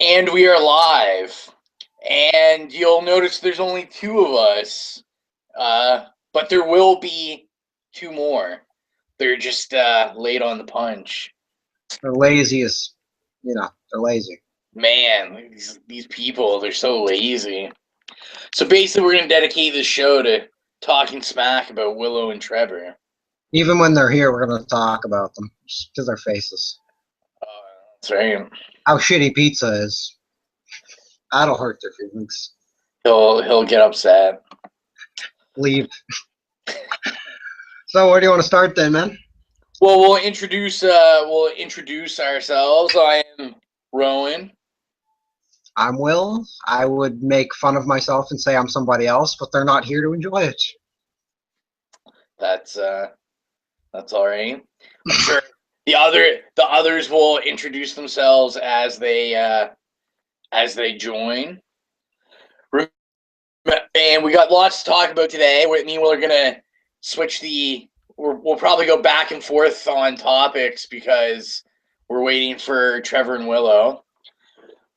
And we are live. And you'll notice there's only two of us. But there will be two more. They're just late on the punch. They're lazy as, they're lazy. Man, these people, they're so lazy. So basically, we're going to dedicate this show to talking smack about Willow and Trevor. Even when they're here, we're going to talk about them just because their faces. That's right. How shitty pizza is. That'll hurt their feelings. He'll get upset. Leave. So where do you want to start then, man? Well, we'll introduce ourselves. I am Rowan. I'm Will. I would make fun of myself and say I'm somebody else, but they're not here to enjoy it. That's all right. I'm sure the others will introduce themselves as they join. And we got lots to talk about today. I mean, we're gonna switch we'll probably go back and forth on topics because we're waiting for Trevor and Willow.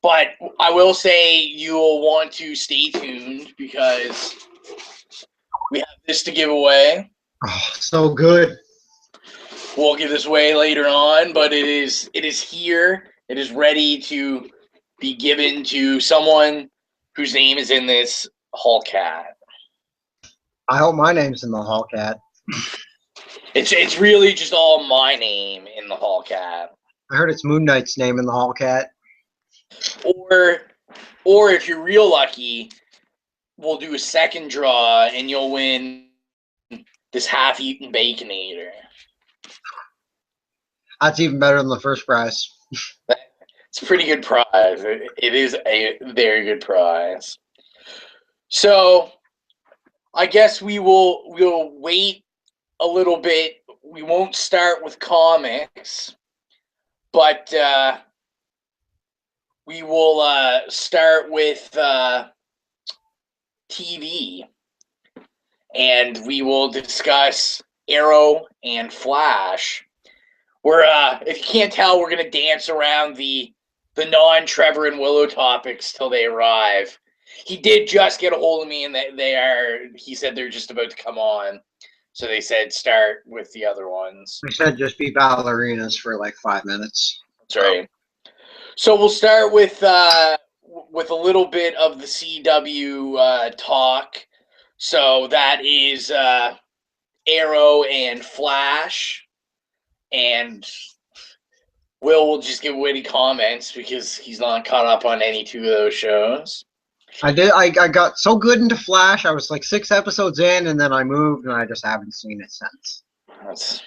But I will say you'll want to stay tuned because we have this to give away. Oh, so good. We'll give this away later on, but it is here. It is ready to be given to someone whose name is in this Hall Cat. I hope my name's in the Hall Cat. It's really just all my name in the Hall Cat. I heard it's Moon Knight's name in the Hall Cat. Or if you're real lucky, we'll do a second draw and you'll win this half-eaten Baconator. That's even better than the first prize. It's a pretty good prize. It is a very good prize. So I guess we'll wait a little bit. We won't start with comics, but we will start with TV, and we will discuss Arrow and Flash. If you can't tell, we're gonna dance around the non-Trevor and Willow topics till they arrive. He did just get a hold of me, and he said they're just about to come on. So they said start with the other ones. They said just be ballerinas for like 5 minutes. That's right. So we'll start with a little bit of the CW talk. So that is Arrow and Flash. And will just give witty comments because he's not caught up on any two of those shows. I did. I got so good into Flash. I was like 6 episodes in, and then I moved, and I just haven't seen it since. That's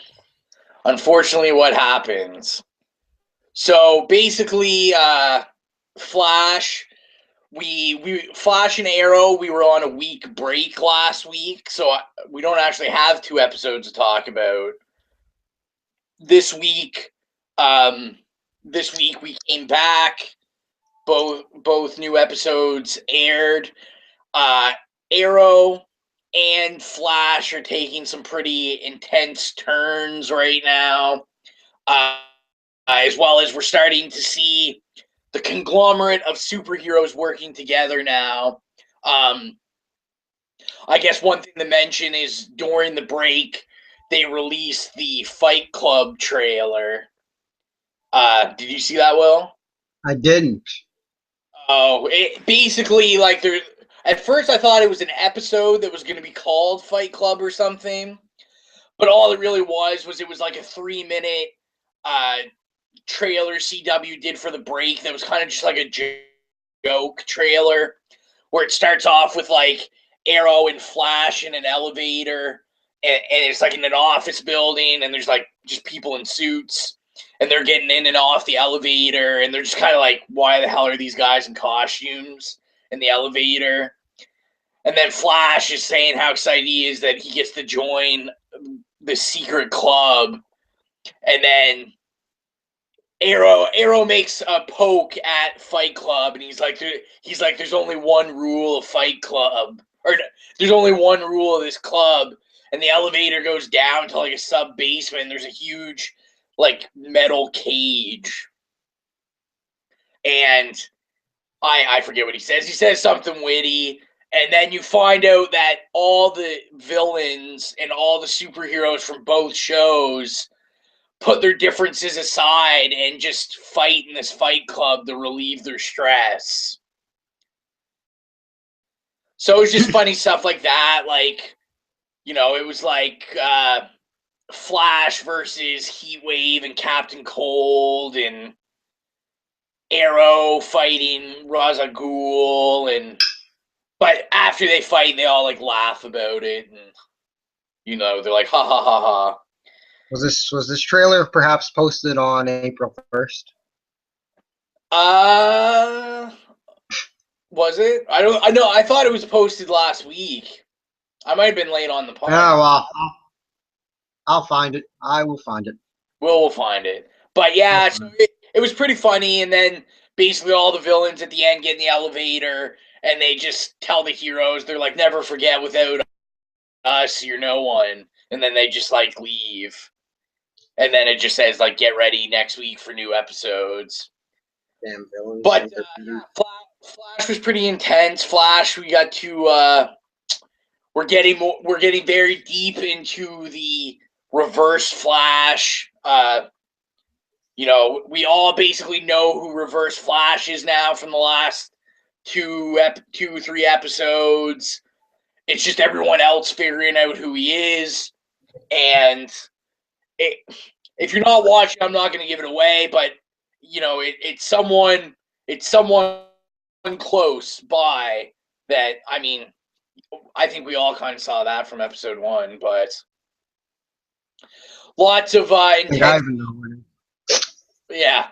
unfortunately what happens. So basically, Flash, Flash and Arrow, we were on a week break last week, so we don't actually have 2 episodes to talk about. This week we came back. Both new episodes aired. Arrow and Flash are taking some pretty intense turns right now, as well as we're starting to see the conglomerate of superheroes working together now. I guess one thing to mention is during the break, they released the Fight Club trailer. Did you see that, Will? I didn't. Oh, it basically, like, at first I thought it was an episode that was going to be called Fight Club or something, but all it really was it was like a 3-minute trailer CW did for the break that was kind of just like a joke trailer where it starts off with like Arrow and Flash in an elevator, and it's like in an office building, and there's like just people in suits, and they're getting in and off the elevator, and they're just kind of like, why the hell are these guys in costumes in the elevator? And then Flash is saying how excited he is that he gets to join the secret club, and then Arrow makes a poke at Fight Club, and he's like, there's only one rule of Fight Club, or there's only one rule of this club, and the elevator goes down to like a sub basement. And there's a huge like metal cage, and I forget what he says. He says something witty, and then you find out that all the villains and all the superheroes from both shows put their differences aside and just fight in this fight club to relieve their stress. So it's just funny stuff like that. Like, it was like Flash versus Heatwave and Captain Cold and Arrow fighting Ra's al Ghul, but after they fight, they all like laugh about it, and they're like, ha ha ha ha. Was this trailer perhaps posted on April 1st? Was it? I don't. I know. I thought it was posted last week. I might have been late on the pod. Oh well, I'll find it. I will find it. We'll find it. But yeah, so it was pretty funny, and then basically all the villains at the end get in the elevator, and they just tell the heroes, they're like, never forget, without us, you're no one. And then they just like leave. And then it just says like, get ready next week for new episodes. Damn villains. But yeah, Flash was pretty intense. Flash, we got to we're getting very deep into the Reverse Flash. We all basically know who Reverse Flash is now from the last 3 episodes. It's just everyone else figuring out who he is. And if you're not watching, I'm not going to give it away, but it's someone close by that. I mean, I think we all kind of saw that from episode 1, but lots of intensity. Yeah,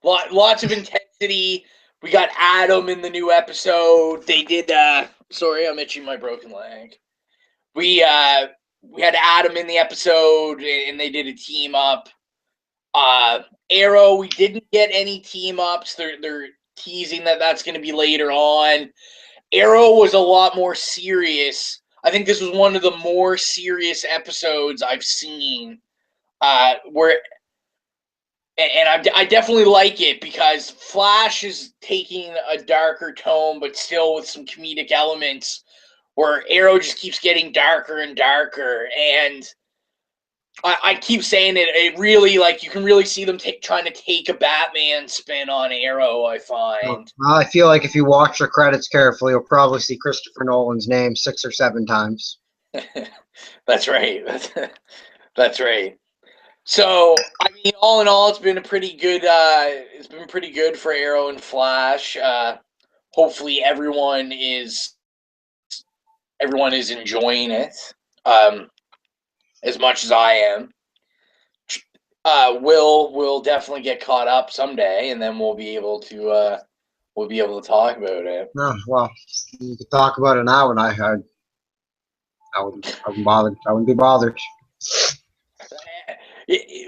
lots of intensity. We got Adam in the new episode. They did. Sorry, I'm itching my broken leg. We had Adam in the episode, and they did a team up. Arrow, we didn't get any team ups. They're teasing that's going to be later on. Arrow was a lot more serious. I think this was one of the more serious episodes I've seen. I definitely like it because Flash is taking a darker tone, but still with some comedic elements, where Arrow just keeps getting darker and darker. And I keep saying it. It really, like, you can really see them trying to take a Batman spin on Arrow, I find. Well, I feel like if you watch the credits carefully, you'll probably see Christopher Nolan's name 6 or 7 times. That's right. That's right. So, I mean, all in all, it's been pretty good for Arrow and Flash. Hopefully everyone is enjoying it as much as I am. We'll definitely get caught up someday, and then we'll be able to talk about it. No, well, you could talk about it now, and I wouldn't bother. I wouldn't be bothered.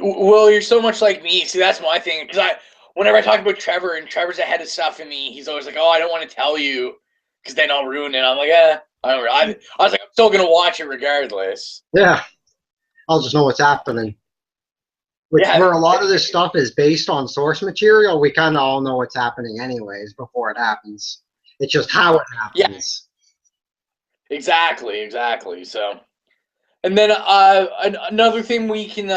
Well, you're so much like me. See, that's my thing. Because whenever I talk about Trevor, and Trevor's ahead of stuff in me, he's always like, "Oh, I don't want to tell you, because then I'll ruin it." I'm like, I was like, I'm still gonna watch it regardless. Yeah, I'll just know what's happening. Where a lot of this stuff is based on source material, we kind of all know what's happening anyways before it happens. It's just how it happens. Yeah. Exactly. So. And then another thing we can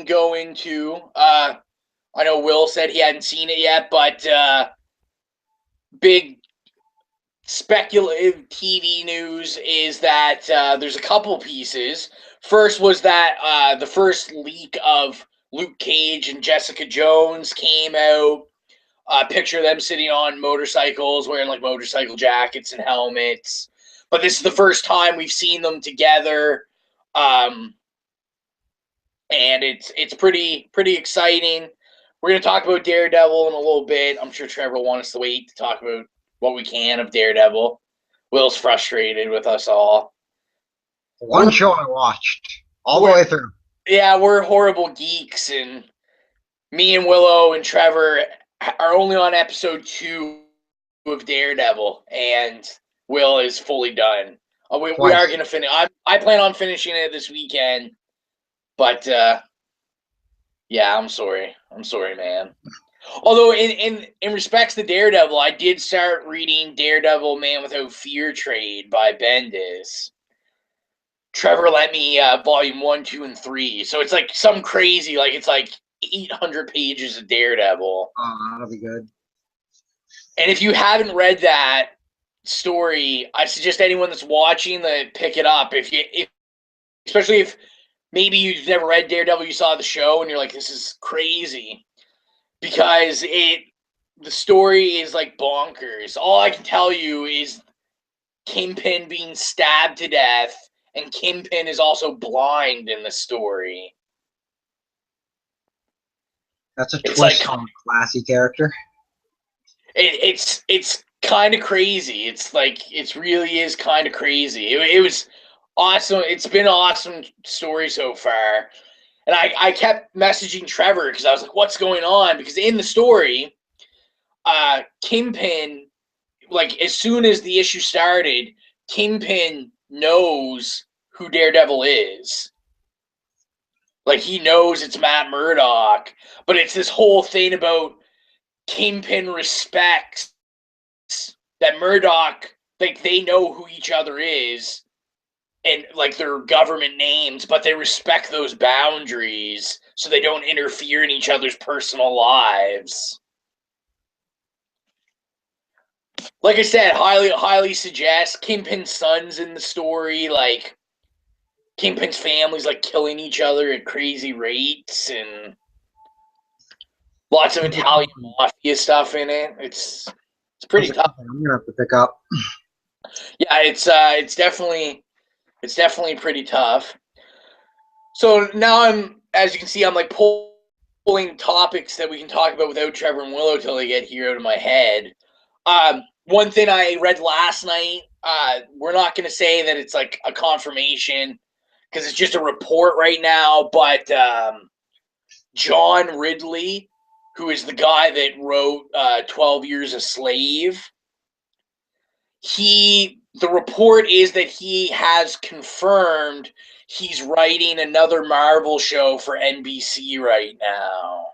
go into. I know Will said he hadn't seen it yet, but big speculative TV news is that there's a couple pieces. First was that the first leak of Luke Cage and Jessica Jones came out. A picture of them sitting on motorcycles, wearing like motorcycle jackets and helmets. But this is the first time we've seen them together. And it's pretty exciting. We're going to talk about Daredevil in a little bit. I'm sure Trevor will want us to wait to talk about what we can of Daredevil. Will's frustrated with us all. One show I watched all the way through. Yeah, we're horrible geeks, and me and Willow and Trevor are only on episode 2 of Daredevil, and Will is fully done. We are going to finish. I plan on finishing it this weekend, but yeah, I'm sorry. I'm sorry, man. Although in respects to Daredevil, I did start reading Daredevil Man Without Fear trade by Bendis. Trevor lent me volume 1, 2, and 3. So it's like some crazy, like it's like 800 pages of Daredevil. Oh, that'll be good. And if you haven't read that story, I suggest anyone that's watching to pick it up. Especially if maybe you've never read Daredevil, you saw the show, and you're like, this is crazy. Because the story is like bonkers. All I can tell you is Kingpin being stabbed to death, and Kingpin is also blind in the story. That's a twist on a classy character. It's kind of crazy. It's like, it really is kind of crazy. It was awesome. It's been an awesome story so far. And I kept messaging Trevor because I was like, what's going on? Because in the story, Kingpin, like as soon as the issue started, Kingpin knows who Daredevil is. Like he knows it's Matt Murdock, but it's this whole thing about Kingpin respects that Murdock, like they know who each other is and like their government names, but they respect those boundaries so they don't interfere in each other's personal lives. Like I said, highly suggest. Kingpin's son's in the story, like Kingpin's family's like killing each other at crazy rates, and lots of Italian mafia stuff in it. It's pretty tough. I'm gonna have to pick up. Yeah, it's definitely pretty tough. So now as you can see, I'm like pulling topics that we can talk about without Trevor and Willow till they get here out of my head. One thing I read last night, we're not going to say that it's like a confirmation because it's just a report right now, but John Ridley, who is the guy that wrote 12 Years a Slave, the report is that he has confirmed he's writing another Marvel show for NBC right now.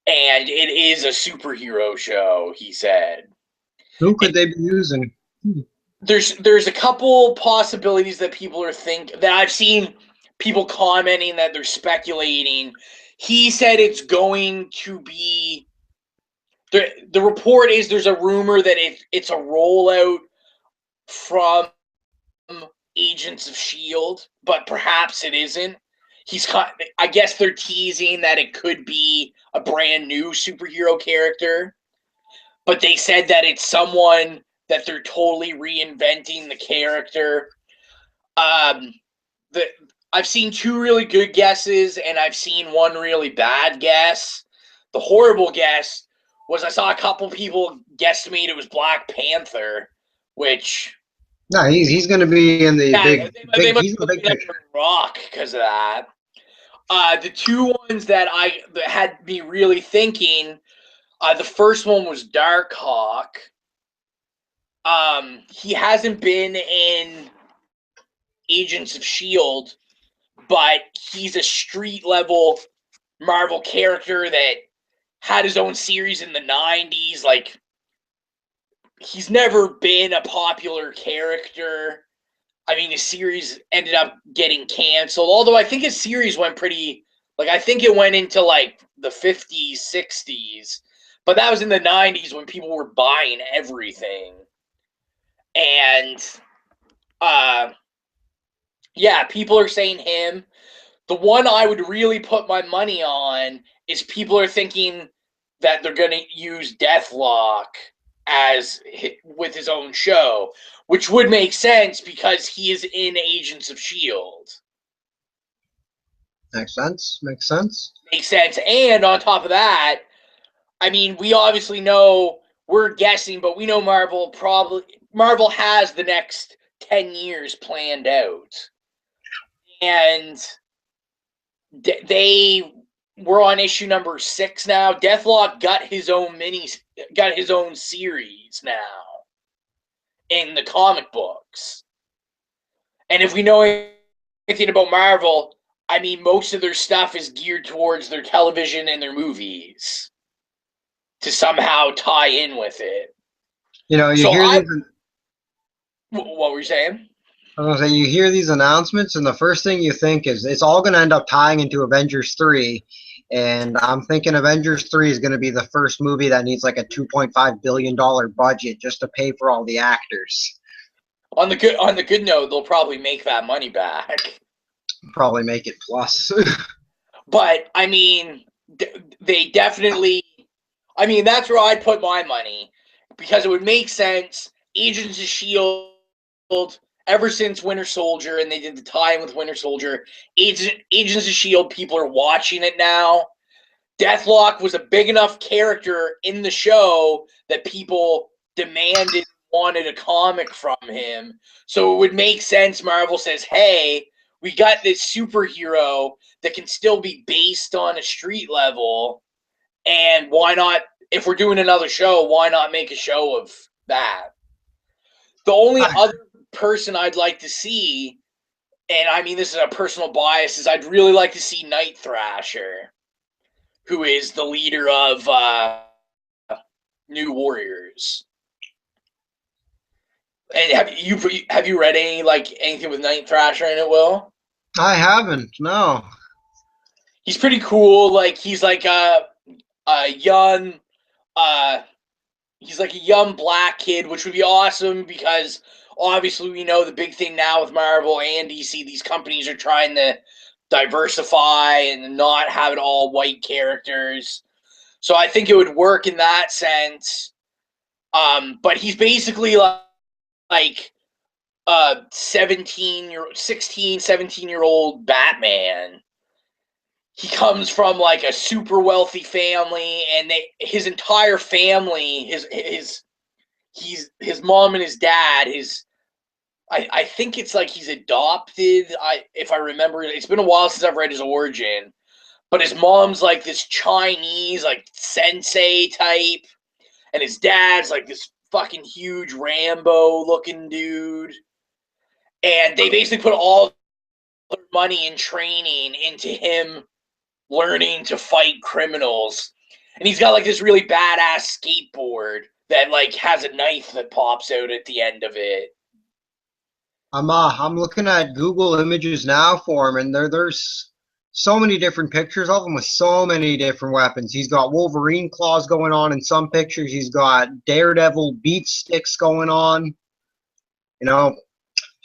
And it is a superhero show, he said. Who could they be using? There's a couple possibilities that people are that I've seen people commenting that they're speculating. He said it's going to be the report is there's a rumor that it's a rollout from Agents of S.H.I.E.L.D., but perhaps it isn't. I guess they're teasing that it could be a brand new superhero character, but they said that it's someone that they're totally reinventing the character. I've seen 2 really good guesses, and I've seen 1 really bad guess. The horrible guess was I saw a couple people guesstimate it was Black Panther, which... No, he's going to be in the big he's the big picture. Rock because of that. The 2 ones that had me really thinking, the first one was Darkhawk. He hasn't been in Agents of S.H.I.E.L.D., but he's a street level Marvel character that had his own series in the 90s. Like, he's never been a popular character. I mean, his series ended up getting canceled, although I think his series went pretty, like, I think it went into, like, the 50s, 60s, but that was in the 90s when people were buying everything. And, yeah, people are saying him. The one I would really put my money on is people are thinking that they're going to use Deathlock with his own show, which would make sense because he is in Agents of S.H.I.E.L.D. Makes sense. Makes sense. Makes sense. And on top of that, I mean, we obviously know, we're guessing, but we know Marvel has the next 10 years planned out. And they were on issue number 6 now. Deathlock got his own series now in the comic books. And if we know anything about Marvel, I mean, most of their stuff is geared towards their television and their movies. to somehow tie in with it. You know, you So hear these. What were you saying? I was gonna say, you hear these announcements, and the first thing you think is it's all going to end up tying into Avengers 3. And I'm thinking Avengers 3 is going to be the first movie that needs like a $2.5 billion budget just to pay for all the actors. On the good note, they'll probably make that money back. Probably make it plus. But, I mean, they definitely... I mean, that's where I'd put my money. Because it would make sense. Agents of S.H.I.E.L.D., ever since Winter Soldier, and they did the tie-in with Winter Soldier, Agents of S.H.I.E.L.D., people are watching it now. Deathlock was a big enough character in the show that people demanded, wanted a comic from him. So it would make sense Marvel says, hey, we got this superhero that can still be based on a street level, and why not, if we're doing another show, why not make a show of that? The only other person I'd like to see, and I mean this is a personal bias, is I'd really like to see Night Thrasher, who is the leader of New Warriors. And have you read anything with Night Thrasher in it, Will? I haven't. No. He's pretty cool. Like he's like a young he's like a young black kid, which would be awesome because obviously we know the big thing now with Marvel and DC, these companies are trying to diversify and not have it all white characters. So I think it would work in that sense. But he's basically like 17-year-old Batman. He comes from like a super wealthy family, and his entire family, his mom and his dad, I think it's like he's adopted. If I remember, it's been a while since I've read his origin, but his mom's like this Chinese like sensei type, and his dad's like this fucking huge Rambo looking dude, and they basically put all their money and training into him learning to fight criminals. And he's got like this really badass skateboard that like has a knife that pops out at the end of it. I'm looking at Google Images now for him, and there's so many different pictures of him with so many different weapons. He's got Wolverine claws going on in some pictures. He's got Daredevil beat sticks going on. You know,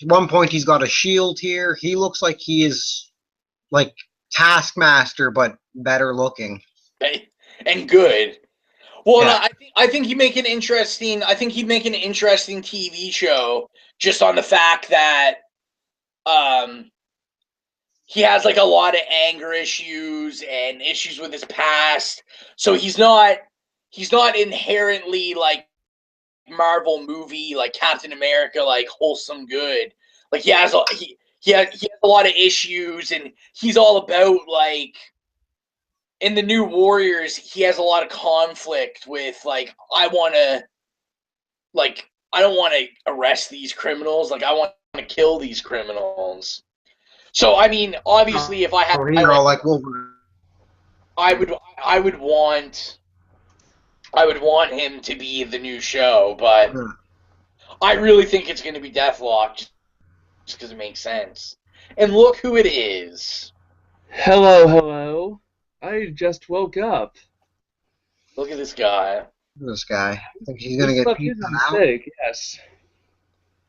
at one point he's got a shield here. He looks like he is like Taskmaster, but better looking. And good. Well, Yeah. no, I think he'd make an interesting. I think he'd make an interesting TV show just on the fact that he has like a lot of anger issues and issues with his past. So he's not inherently like Marvel movie like Captain America, like wholesome good. Like he has a lot of issues, and he's all about like in the New Warriors, he has a lot of conflict with like I don't want to arrest these criminals, like I want to kill these criminals. So I mean, obviously, if I had, like Wolverine. I would want him to be the new show, but I really think it's going to be Deathlock just because it makes sense. And look who it is. Hello. I just woke up. Look at this guy. I think he's going to get pizza now. Yes.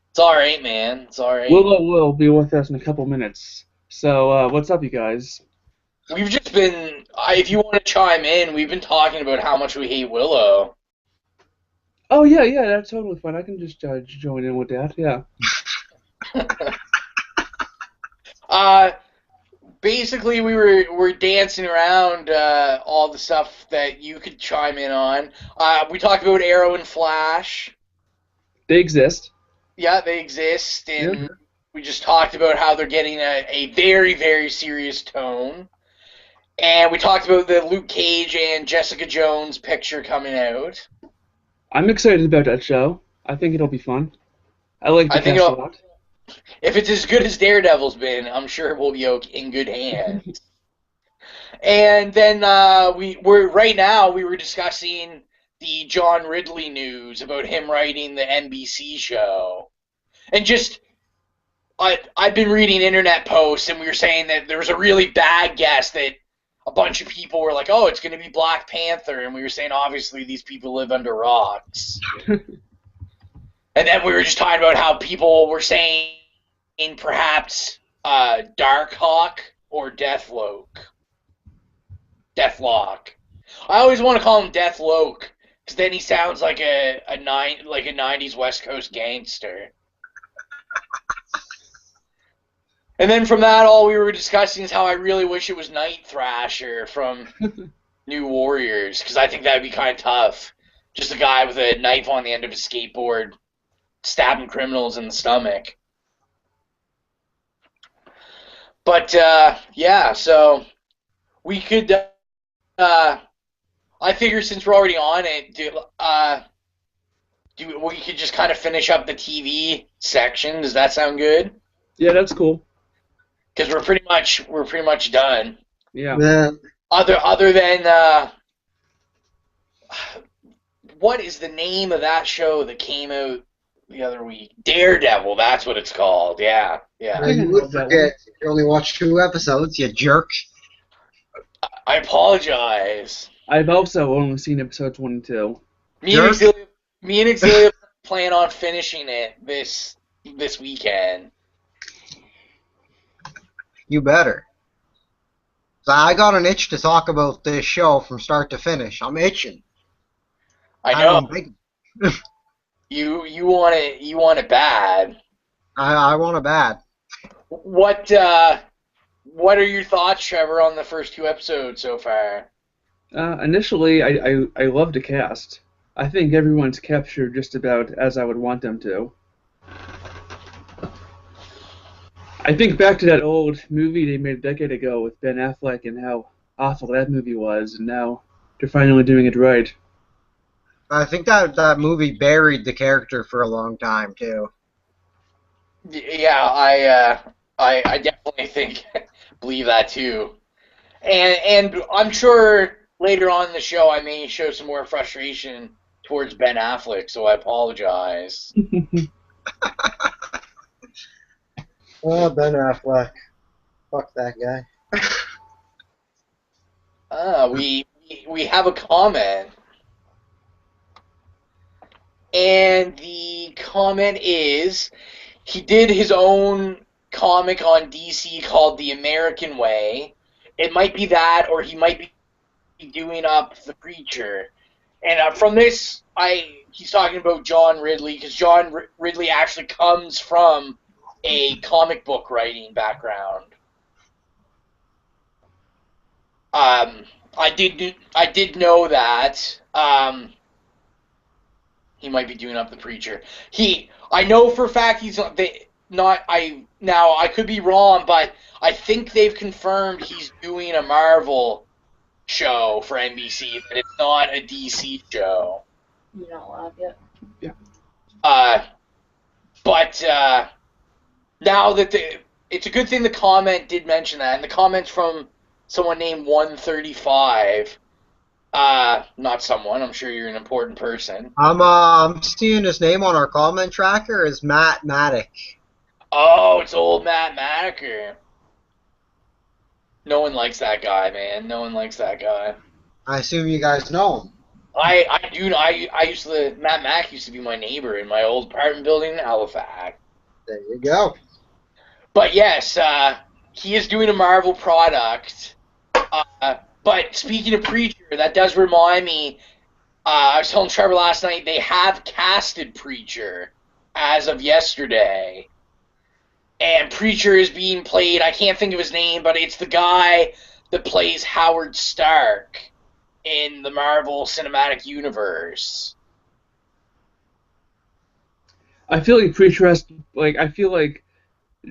It's all right, man. It's all right. Willow will be with us in a couple minutes. So, what's up, you guys? We've just been, if you want to chime in, we've been talking about how much we hate Willow. Oh, yeah, that's totally fine. I can just join in with that, yeah. Basically, we were dancing around all the stuff that you could chime in on. We talked about Arrow and Flash. They exist. Yeah, they exist, and we just talked about how they're getting a very, very serious tone. And we talked about the Luke Cage and Jessica Jones picture coming out. I'm excited about that show. I think it'll be fun. I like the cast a lot. If it's as good as Daredevil's been, I'm sure we'll be in good hands. And then we were discussing the John Ridley news about him writing the NBC show. And just, I've been reading internet posts, and we were saying that there was a really bad guess that a bunch of people were like, oh, it's going to be Black Panther, and we were saying, obviously, these people live under rocks. And then we were just talking about how people were saying perhaps Darkhawk or Deathlock. I always want to call him Deathlock, because then he sounds like a 90s West Coast gangster. And then from that, all we were discussing is how I really wish it was Night Thrasher from New Warriors, because I think that would be kind of tough. Just a guy with a knife on the end of a skateboard stabbing criminals in the stomach. But, yeah, so we could, I figure since we're already on it, we could just kind of finish up the TV section. Does that sound good? Yeah, that's cool. Because we're pretty much done. Yeah. Other than what is the name of that show that came out the other week? Daredevil. That's what it's called. Yeah. You would forget. You only watched 2 episodes, you jerk. I apologize. I've also only seen episode 22. Me and Exilia plan on finishing it this weekend. You better. So I got an itch to talk about this show from start to finish. I'm itching. I know. You want it bad. I want it bad. What are your thoughts, Trevor, on the first 2 episodes so far? Initially, I love the cast. I think everyone's captured just about as I would want them to. I think back to that old movie they made a decade ago with Ben Affleck and how awful that movie was, and now they're finally doing it right. I think that movie buried the character for a long time, too. Yeah, I definitely believe that, too. And I'm sure later on in the show I may show some more frustration towards Ben Affleck, so I apologize. Oh, Ben Affleck. Fuck that guy. We have a comment. And the comment is, he did his own comic on DC called The American Way. It might be that, or he might be doing up The Preacher. And from this, he's talking about John Ridley, because John Ridley actually comes from a comic book writing background. I did know that. He might be doing up The Preacher. I know for a fact he's not. I could be wrong, but I think they've confirmed he's doing a Marvel show for NBC. That it's not a DC show. You're not allowed yet. Yeah. But now that it's a good thing the comment did mention that, and the comment's from someone named 135. Not someone. I'm sure you're an important person. I'm seeing his name on our comment tracker is Matt Maddock. Oh, it's old Matt Maddocker. No one likes that guy, man. No one likes that guy. I assume you guys know him. I do. I used to. Matt Mack used to be my neighbor in my old apartment building in Halifax. There you go. But yes, he is doing a Marvel product. But speaking of Preacher, that does remind me, I was telling Trevor last night, they have casted Preacher as of yesterday. And Preacher is being played, I can't think of his name, but it's the guy that plays Howard Stark in the Marvel Cinematic Universe. I feel like Preacher I feel like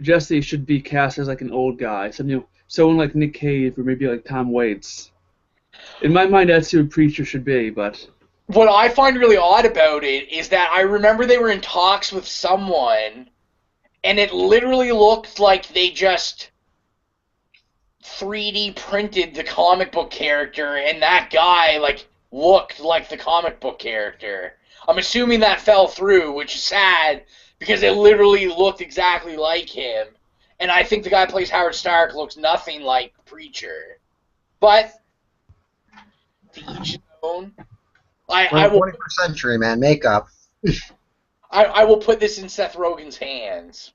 Jesse should be cast as like an old guy. Someone like Nick Cave or maybe like Tom Waits. In my mind, that's who Preacher should be, but... What I find really odd about it is that I remember they were in talks with someone, and it literally looked like they just 3D printed the comic book character, and that guy, like, looked like the comic book character. I'm assuming that fell through, which is sad because it literally looked exactly like him. And I think the guy who plays Howard Stark looks nothing like Preacher. But to each his own. I will 21st century, man. Makeup. I will put this in Seth Rogen's hands.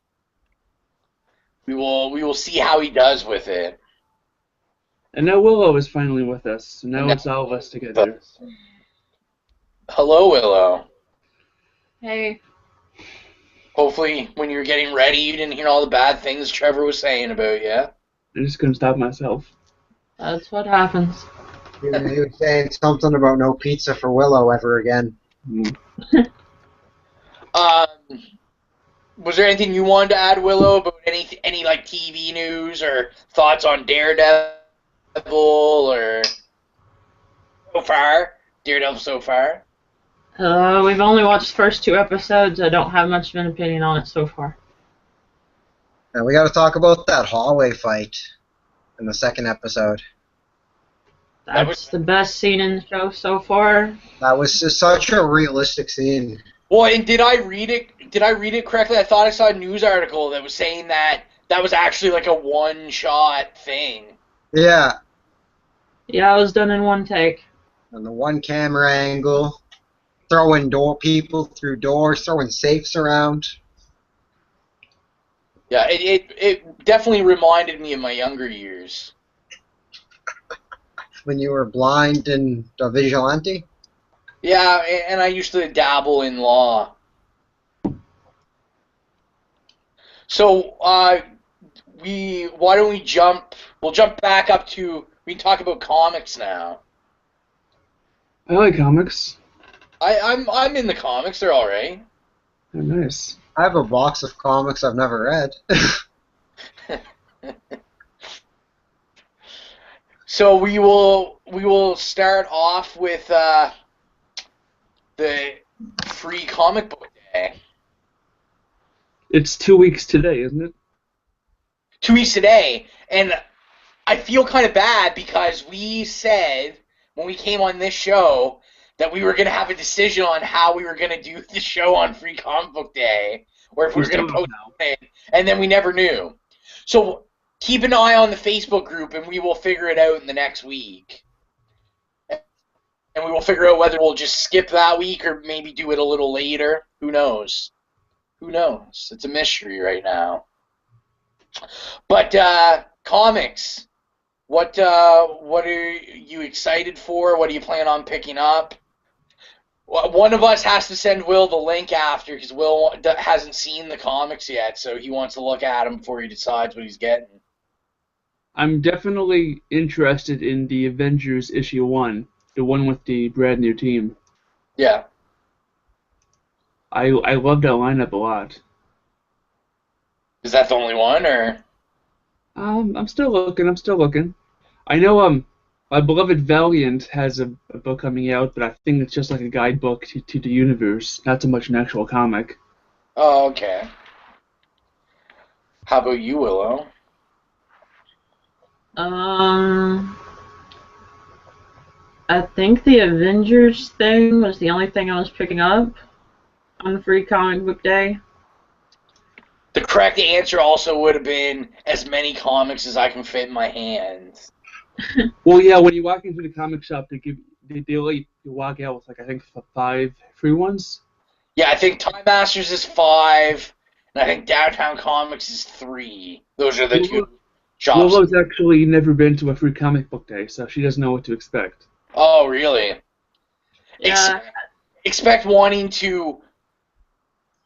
We will see how he does with it. And now Willow is finally with us. So now it's all of us together. Hello, Willow. Hey. Hopefully, when you're getting ready, you didn't hear all the bad things Trevor was saying about you. I just couldn't stop myself. That's what happens. He was saying something about no pizza for Willow ever again. Mm. Was there anything you wanted to add, Willow, about any like TV news or thoughts on Daredevil or so far? Daredevil so far? We've only watched the first 2 episodes. I don't have much of an opinion on it so far. Now we got to talk about that hallway fight in the 2nd episode. That's the best scene in the show so far. That was just such a realistic scene. Well, and did I read it correctly? I thought I saw a news article that was saying that was actually like a one-shot thing. Yeah. Yeah, it was done in 1 take. And the one camera angle, throwing people through doors, throwing safes around. Yeah, it definitely reminded me of my younger years. When you were blind and a vigilante? Yeah, and I used to dabble in law. So, why don't we we'll jump back up to, we can talk about comics now. I like comics. I'm in the comics, they're alright. They're nice. I have a box of comics I've never read. So we will start off with the free comic book day. It's 2 weeks today, isn't it? 2 weeks today, and I feel kind of bad because we said when we came on this show that we were going to have a decision on how we were going to do the show on free comic book day, or if we were going to post it, and then we never knew. So keep an eye on the Facebook group, and we will figure it out in the next week. And we will figure out whether we'll just skip that week or maybe do it a little later. Who knows? Who knows? It's a mystery right now. But comics, what are you excited for? What do you plan on picking up? One of us has to send Will the link after because Will hasn't seen the comics yet, so he wants to look at them before he decides what he's getting. I'm definitely interested in the Avengers issue 1, the one with the brand new team. Yeah. I love that lineup a lot. Is that the only one, or? I'm still looking. I know my beloved Valiant has a book coming out, but I think it's just like a guidebook to the universe, not so much an actual comic. Oh, okay. How about you, Willow? I think the Avengers thing was the only thing I was picking up on the free comic book day. The correct answer also would have been as many comics as I can fit in my hands. Well, yeah, when you walk into the comic shop, they let you walk out with, like, I think 5 free ones. Yeah, I think Time Masters is 5, and I think Downtown Comics is 3. Those are the two shops. Willow's actually never been to a free comic book day, so she doesn't know what to expect. Oh, really? Yeah. Expect wanting to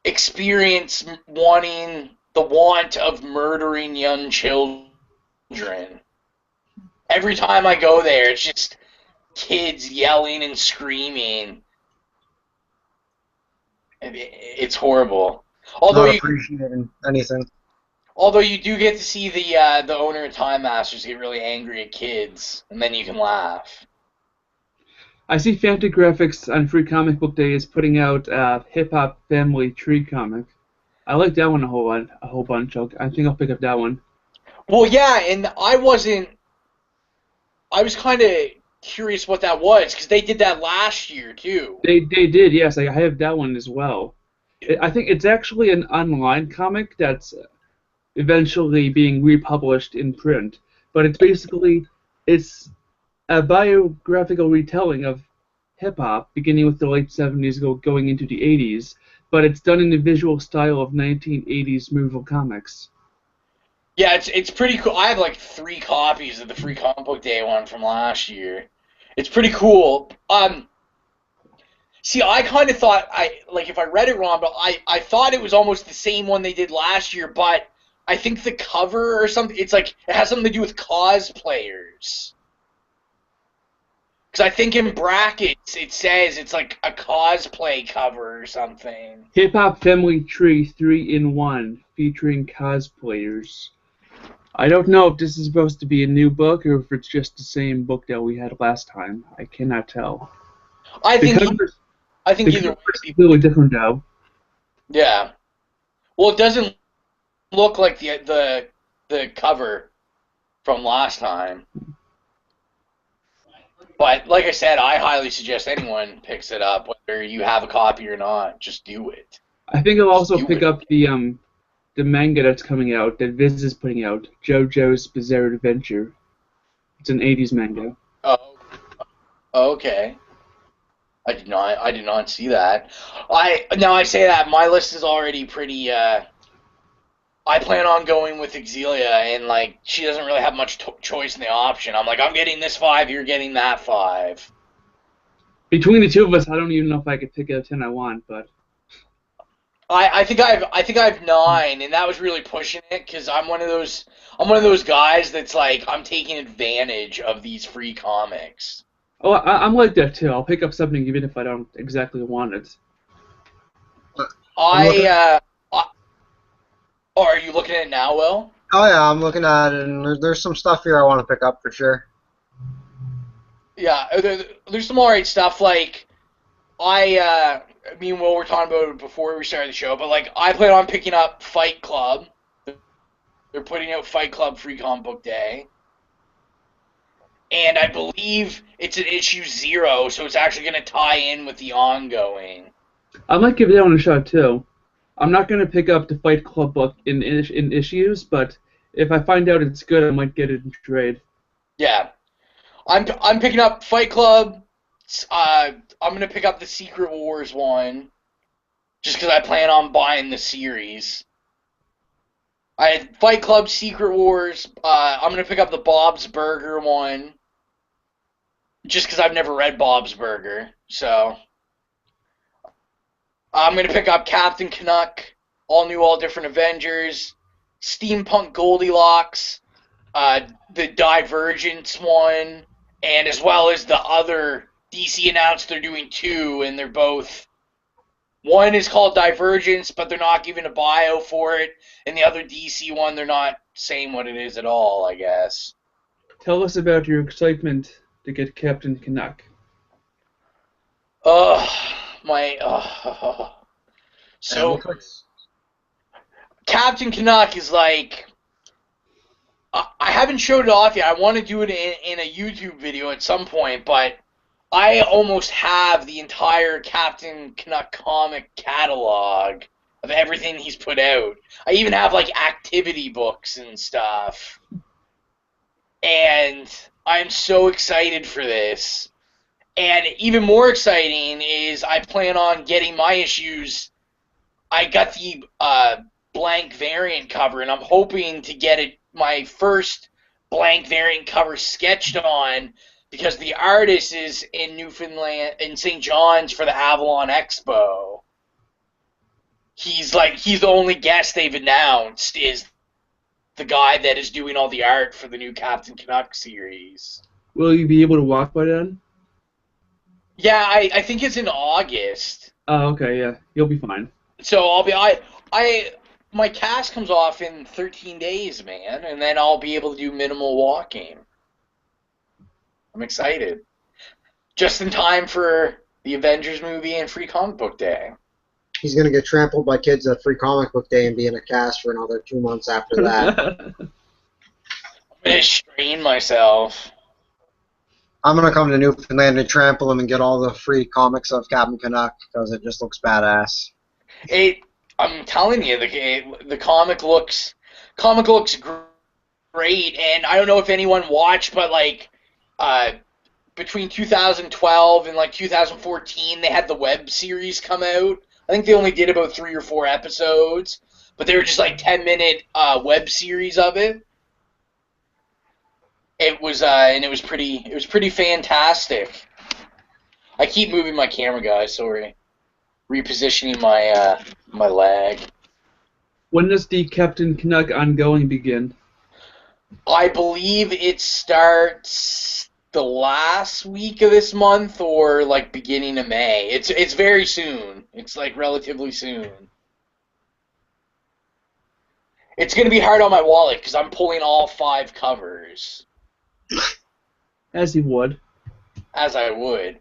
experience the want of murdering young children. Every time I go there, it's just kids yelling and screaming. It's horrible. Not appreciating anything. Although you do get to see the owner of Time Masters get really angry at kids, and then you can laugh. I see Fantagraphics on Free Comic Book Day is putting out Hip Hop Family Tree comic. I like that one a whole bunch. I think I'll pick up that one. Well, yeah, and I was kind of curious what that was, because they did that last year, too. They did, yes. I have that one as well. I think it's actually an online comic that's eventually being republished in print. But it's a biographical retelling of hip-hop, beginning with the late 70s, going into the 80s, but it's done in the visual style of 1980s Marvel comics. Yeah, it's pretty cool. I have like 3 copies of the Free Comic Book Day one from last year. It's pretty cool. See, I kind of thought, if I read it wrong, but I thought it was almost the same one they did last year, but I think the cover or something, it's like, it has something to do with cosplayers. Because I think in brackets it says it's like a cosplay cover or something. Hip Hop Family Tree 3-in-1, featuring cosplayers. I don't know if this is supposed to be a new book or if it's just the same book that we had last time. I cannot tell. I think either way. It's completely different now. Yeah. Well, it doesn't look like the cover from last time. But like I said, I highly suggest anyone picks it up, whether you have a copy or not. Just do it. I think I'll also pick up the manga that's coming out that Viz is putting out, JoJo's Bizarre Adventure. It's an 80s manga. Oh, okay. I did not see that. I say that my list is already pretty. I plan on going with Exilia, and like she doesn't really have much choice in the option. I'm like, I'm getting this 5, you're getting that 5. Between the two of us, I don't even know if I could pick out 10 I want, but I think I have 9, and that was really pushing it because I'm one of those guys that's like, I'm taking advantage of these free comics. Oh, I'm like that too. I'll pick up something even if I don't exactly want it. Are you looking at it now, Will? Oh yeah, I'm looking at it, and there's some stuff here I want to pick up for sure. Yeah, there's some alright stuff. Like, me and Will were talking about it before we started the show, but like, I plan on picking up Fight Club. They're putting out Fight Club Free Comic Book Day. And I believe it's an issue 0, so it's actually going to tie in with the ongoing. I might give that one a shot too. I'm not going to pick up the Fight Club book in issues, but if I find out it's good, I might get it in trade. Yeah. I'm picking up Fight Club. I'm going to pick up the Secret Wars one, just because I plan on buying the series. I had Fight Club, Secret Wars. I'm going to pick up the Bob's Burger one, just because I've never read Bob's Burger. So I'm going to pick up Captain Canuck, All New, All Different Avengers, Steampunk Goldilocks, the Divergence one, and as well as the other DC announced they're doing 2, and they're both... One is called Divergence, but they're not giving a bio for it, and the other DC one, they're not saying what it is at all, I guess. Tell us about your excitement to get Captain Canuck. So, Captain Canuck is like... I haven't showed it off yet. I want to do it in a YouTube video at some point, but I almost have the entire Captain Canuck comic catalog of everything he's put out. I even have, like, activity books and stuff. And I'm so excited for this. And even more exciting is I plan on getting my issues. I got the blank variant cover, and I'm hoping to get my first blank variant cover sketched on, because the artist is in Newfoundland, in St. John's for the Avalon Expo. He's the only guest they've announced is the guy that is doing all the art for the new Captain Canuck series. Will you be able to walk by then? Yeah, I think it's in August. Oh, okay, yeah. You'll be fine. So my cast comes off in 13 days, man, and then I'll be able to do minimal walking. I'm excited. Just in time for the Avengers movie and Free Comic Book Day. He's going to get trampled by kids at Free Comic Book Day and be in a cast for another 2 months after that. I'm going to strain myself. I'm gonna come to Newfoundland and trample him and get all the free comics of Captain Canuck because it just looks badass. I'm telling you, the comic looks great, and I don't know if anyone watched, but like between 2012 and like 2014, they had the web series come out. I think they only did about 3 or 4 episodes, but they were just like 10-minute web series of it. It was pretty fantastic. I keep moving my camera, guys. Sorry, repositioning my lag. When does the Captain Canuck ongoing begin? I believe it starts the last week of this month or like beginning of May. It's very soon. It's like relatively soon. It's gonna be hard on my wallet because I'm pulling all 5 covers. As he would. As I would.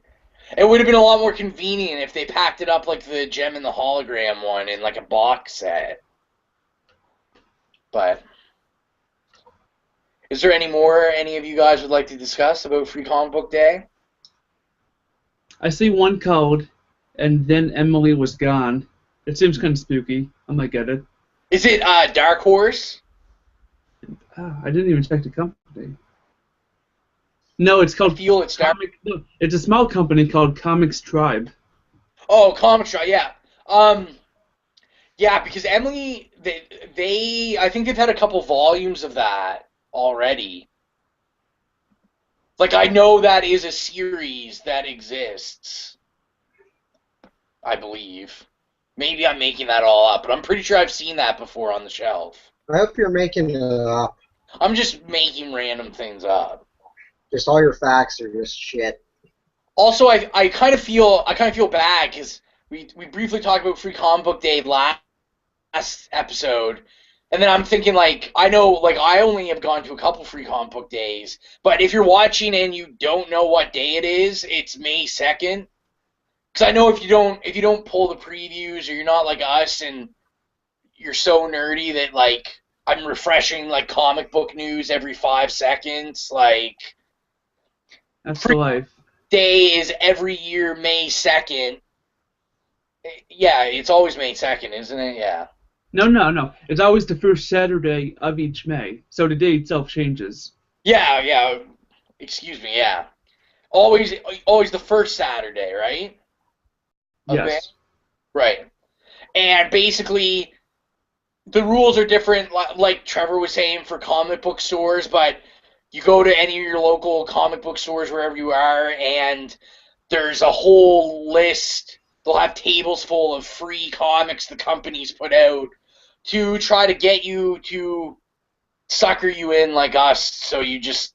It would have been a lot more convenient if they packed it up like the Gem and the Hologram one in like a box set. But is there any of you guys would like to discuss about Free Comic Book Day? I see one code, and then Emily was gone. It seems kind of spooky. I might get it. Is it Dark Horse? I didn't even check the company. No, it's called it's Comic. No, it's a small company called Comics Tribe. Oh, Comics Tribe, yeah. Yeah, because Emily, they I think they've had a couple volumes of that already. Like, I know that is a series that exists. I believe. Maybe I'm making that all up, but I'm pretty sure I've seen that before on the shelf. I hope you're making it up. I'm just making random things up. Just all your facts are just shit. Also, I kind of feel bad because we briefly talked about Free Comic Book Day last episode, and then I'm thinking like I know like I only have gone to a couple Free Comic Book Days, but if you're watching and you don't know what day it is, it's May 2nd. Because I know if you don't pull the previews or you're not like us and you're so nerdy that like I'm refreshing like comic book news every 5 seconds, like. That's the life. Day is every year May 2nd. Yeah, it's always May 2nd, isn't it? Yeah. No. It's always the first Saturday of each May, so the day itself changes. Yeah. Excuse me, yeah. Always the first Saturday, right? Of Yes. May? Right. And basically, the rules are different, like Trevor was saying, for comic book stores, but you go to any of your local comic book stores, wherever you are, and there's a whole list. They'll have tables full of free comics the companies put out to try to get you to sucker you in like us, so you just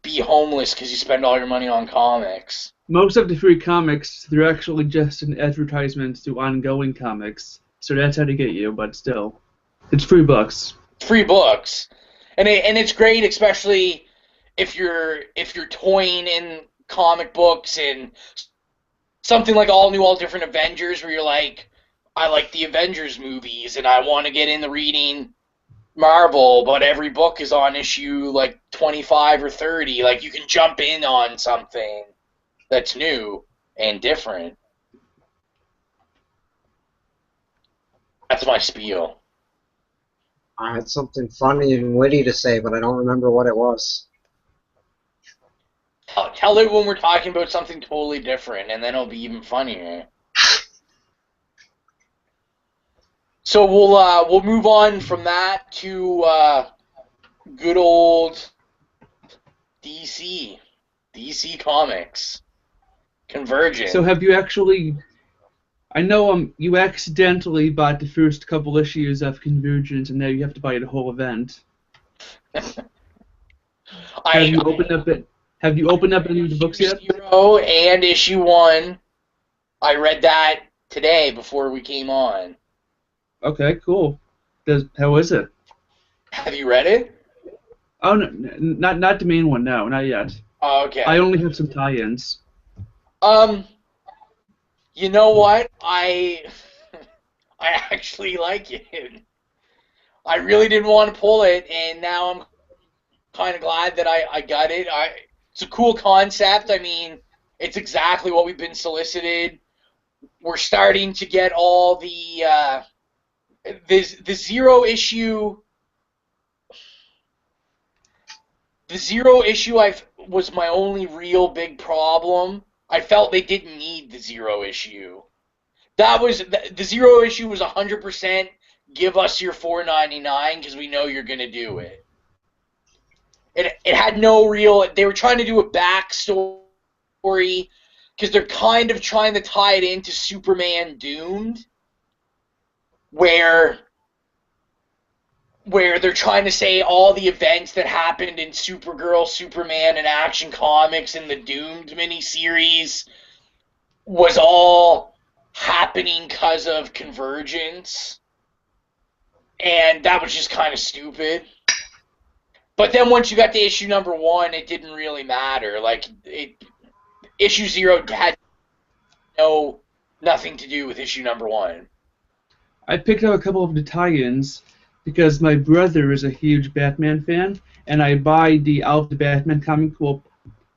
be homeless because you spend all your money on comics. Most of the free comics, they're actually just an advertisement to ongoing comics, so that's how to get you, but still. It's free books. Free books. And it's great, especially if you're toying in comic books and something like All Different Avengers, where you're like, I like the Avengers movies and I want to get into reading Marvel, but every book is on issue like 25 or 30. Like you can jump in on something that's new and different. That's my spiel. I had something funny and witty to say, but I don't remember what it was. Tell it when we're talking about something totally different, and then it'll be even funnier. So we'll move on from that to good old DC Comics Convergent. So have you actually? I know you accidentally bought the first couple issues of Convergence, and now you have to buy the whole event. Have you opened up any of the books yet? Issue 0 and issue 1. I read that today before we came on. Okay, cool. How is it? Have you read it? Oh, no, not the main one. No, not yet. Oh, okay. I only have some tie-ins. You know what? I actually like it. I really didn't want to pull it, and now I'm kind of glad that I got it. It's a cool concept. I mean, it's exactly what we've been solicited. We're starting to get all the zero issue. The zero issue was my only real big problem. I felt they didn't need the zero issue. That was the zero issue was 100% give us your $4.99 because we know you're gonna do it. It had no real. They were trying to do a backstory because they're kind of trying to tie it into Superman Doomed, where they're trying to say all the events that happened in Supergirl, Superman, and Action Comics in the Doomed miniseries was all happening because of Convergence. And that was just kind of stupid. But then once you got to issue number 1, it didn't really matter. Like, issue 0 had nothing to do with issue number 1. I picked up a couple of the tie-ins because my brother is a huge Batman fan, and I buy all the Batman comic. Well,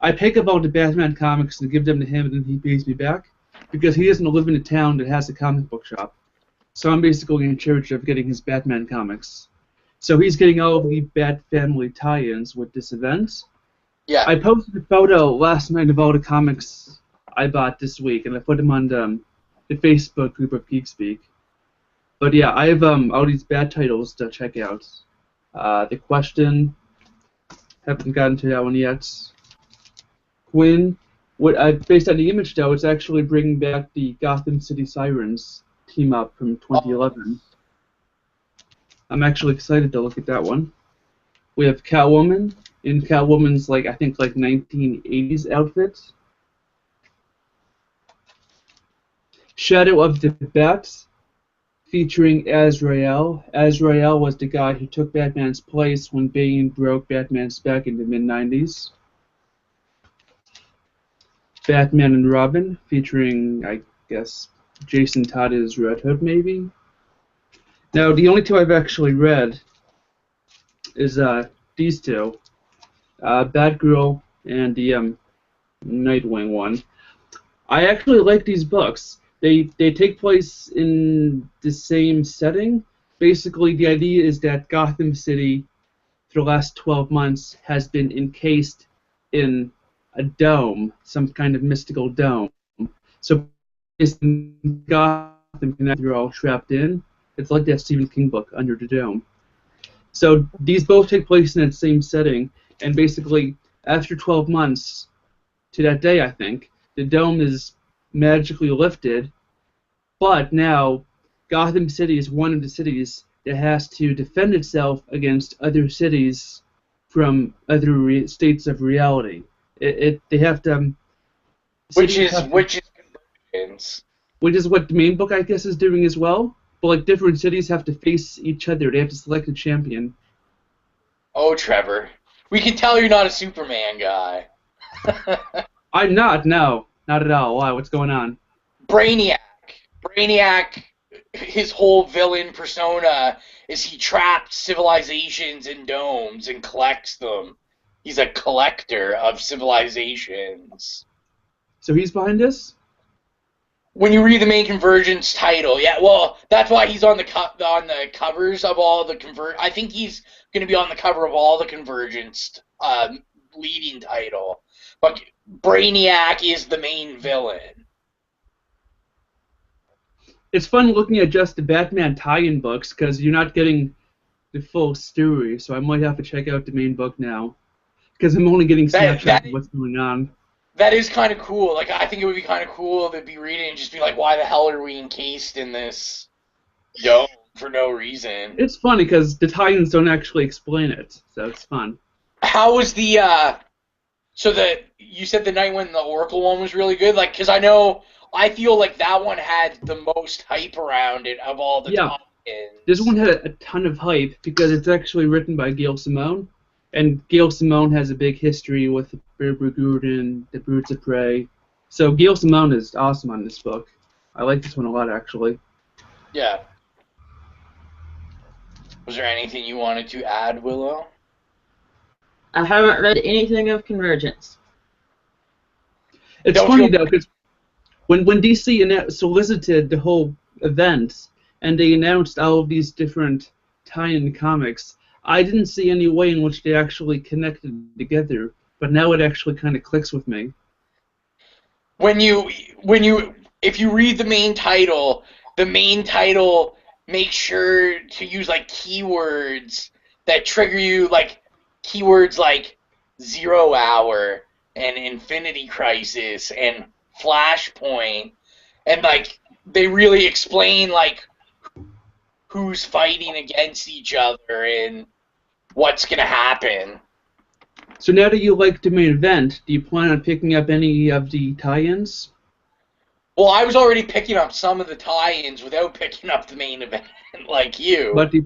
I pick up all the Batman comics and give them to him, and then he pays me back because he doesn't live in a town that has a comic book shop. So I'm basically in charge of getting his Batman comics. So he's getting all of the Bat Family tie-ins with this event. Yeah. I posted a photo last night of all the comics I bought this week, and I put them on the Facebook group of Geek Speak. But yeah, I have all these Bat titles to check out. The Question, haven't gotten to that one yet. Quinn, based on the image though, it's actually bringing back the Gotham City Sirens team up from 2011. I'm actually excited to look at that one. We have Catwoman in Catwoman's I think 1980s outfit. Shadow of the Bat, featuring Azrael. Azrael was the guy who took Batman's place when Bane broke Batman's back in the mid-90s. Batman and Robin, featuring, I guess, Jason Todd as Red Hood, maybe? Now, the only two I've actually read is these two. Batgirl and the Nightwing one. I actually like these books. They take place in the same setting. Basically, the idea is that Gotham City, for the last 12 months, has been encased in a dome, some kind of mystical dome. So, Gotham, they're all trapped in. It's like that Stephen King book, Under the Dome. So, these both take place in that same setting, and basically, after 12 months, to that day, I think, the dome is magically lifted, but now Gotham City is one of the cities that has to defend itself against other cities from other states of reality. They have to, which is Convergence. Which is what the main book I guess is doing as well. But different cities have to face each other. They have to select a champion. Oh, Trevor, we can tell you're not a Superman guy. I'm not. No. Not at all. Why? What's going on? Brainiac, his whole villain persona is he traps civilizations in domes and collects them. He's a collector of civilizations. So he's behind this? When you read the main Convergence title, yeah, well, that's why he's on the covers of all the I think he's going to be on the cover of all the Convergence leading title. But Brainiac is the main villain. It's fun looking at just the Batman tie-in books because you're not getting the full story, so I might have to check out the main book now because I'm only getting snapshots of what's going on. That is kind of cool. I think it would be kind of cool to be reading and just be like, why the hell are we encased in this dome for no reason? It's funny because the tie-ins don't actually explain it, so it's fun. How was the you said the Nightwing and the Oracle one was really good? Because I feel like that one had the most hype around it of all the tie-ins. This one had a ton of hype because it's actually written by Gail Simone, and Gail Simone has a big history with Barbara Gordon, the Birds of Prey. So Gail Simone is awesome on this book. I like this one a lot, actually. Yeah. Was there anything you wanted to add, Willow? I haven't read anything of Convergence. It's funny though, because when DC solicited the whole event and they announced all of these different tie-in comics, I didn't see any way in which they actually connected together. But now it actually kind of clicks with me. If you read the main title makes sure to use like keywords that trigger you, like keywords like 0 Hour and Infinity Crisis and Flashpoint, and like they really explain like who's fighting against each other and what's gonna happen. So now that you like the main event, do you plan on picking up any of the tie-ins? Well, I was already picking up some of the tie-ins without picking up the main event, like you. But do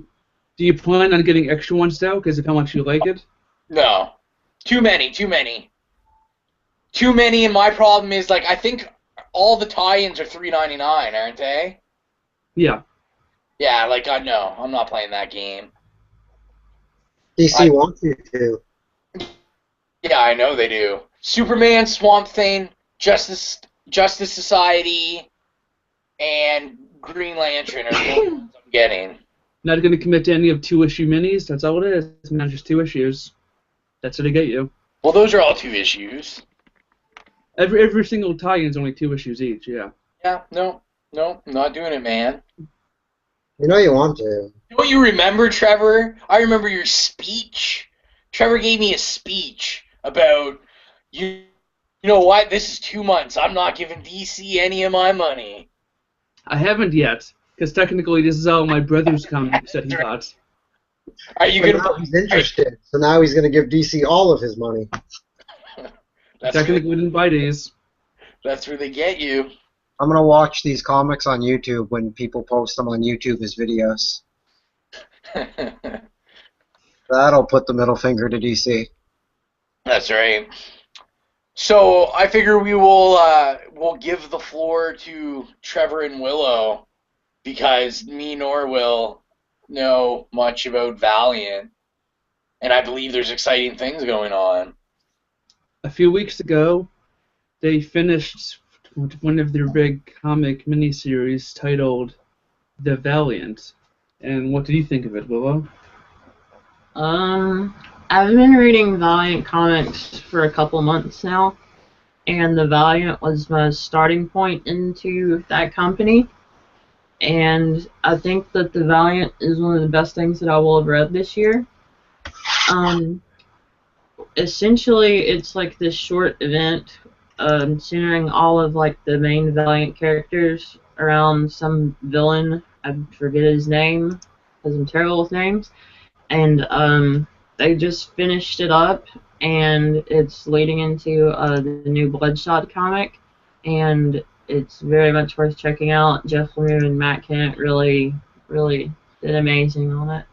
you plan on getting extra ones now because of how much you like it? No. Too many, and my problem is, like, I think all the tie-ins are $3.99, aren't they? Yeah. Yeah, like, no, I'm not playing that game. DC wants you to. Yeah, I know they do. Superman, Swamp Thing, Justice Society, and Green Lantern are the ones I'm getting. Not going to commit to any of 2-issue minis? That's all it is. It's not just 2 issues. That's what they get you. Well, those are all 2 issues. Every single tie-in is only 2 issues each, yeah. Yeah, no, not doing it, man. You know you want to. Don't you remember, Trevor? I remember your speech. Trevor gave me a speech about, you know what, this is 2 months. I'm not giving DC any of my money. I haven't yet, because technically this is all my brother's comics that he bought. Are you going to? He's interested, so now he's going to give DC all of his money. Technically, we didn't buy these. That's where they get you. I'm going to watch these comics on YouTube when people post them on YouTube as videos. That'll put the middle finger to DC. That's right. So I figure we'll give the floor to Trevor and Willow, because me nor Will know much about Valiant, and I believe there's exciting things going on. A few weeks ago, they finished one of their big comic miniseries titled The Valiant. And what did you think of it, Willow? I've been reading Valiant comics for a couple months now, and the Valiant was my starting point into that company. And I think that the Valiant is one of the best things that I will have read this year. Essentially, it's like this short event centering all of like the main Valiant characters around some villain. I forget his name, because I'm terrible with names. And they just finished it up, and it's leading into the new Bloodshot comic, and it's very much worth checking out. Jeff Lemire and Matt Kent really did amazing on it.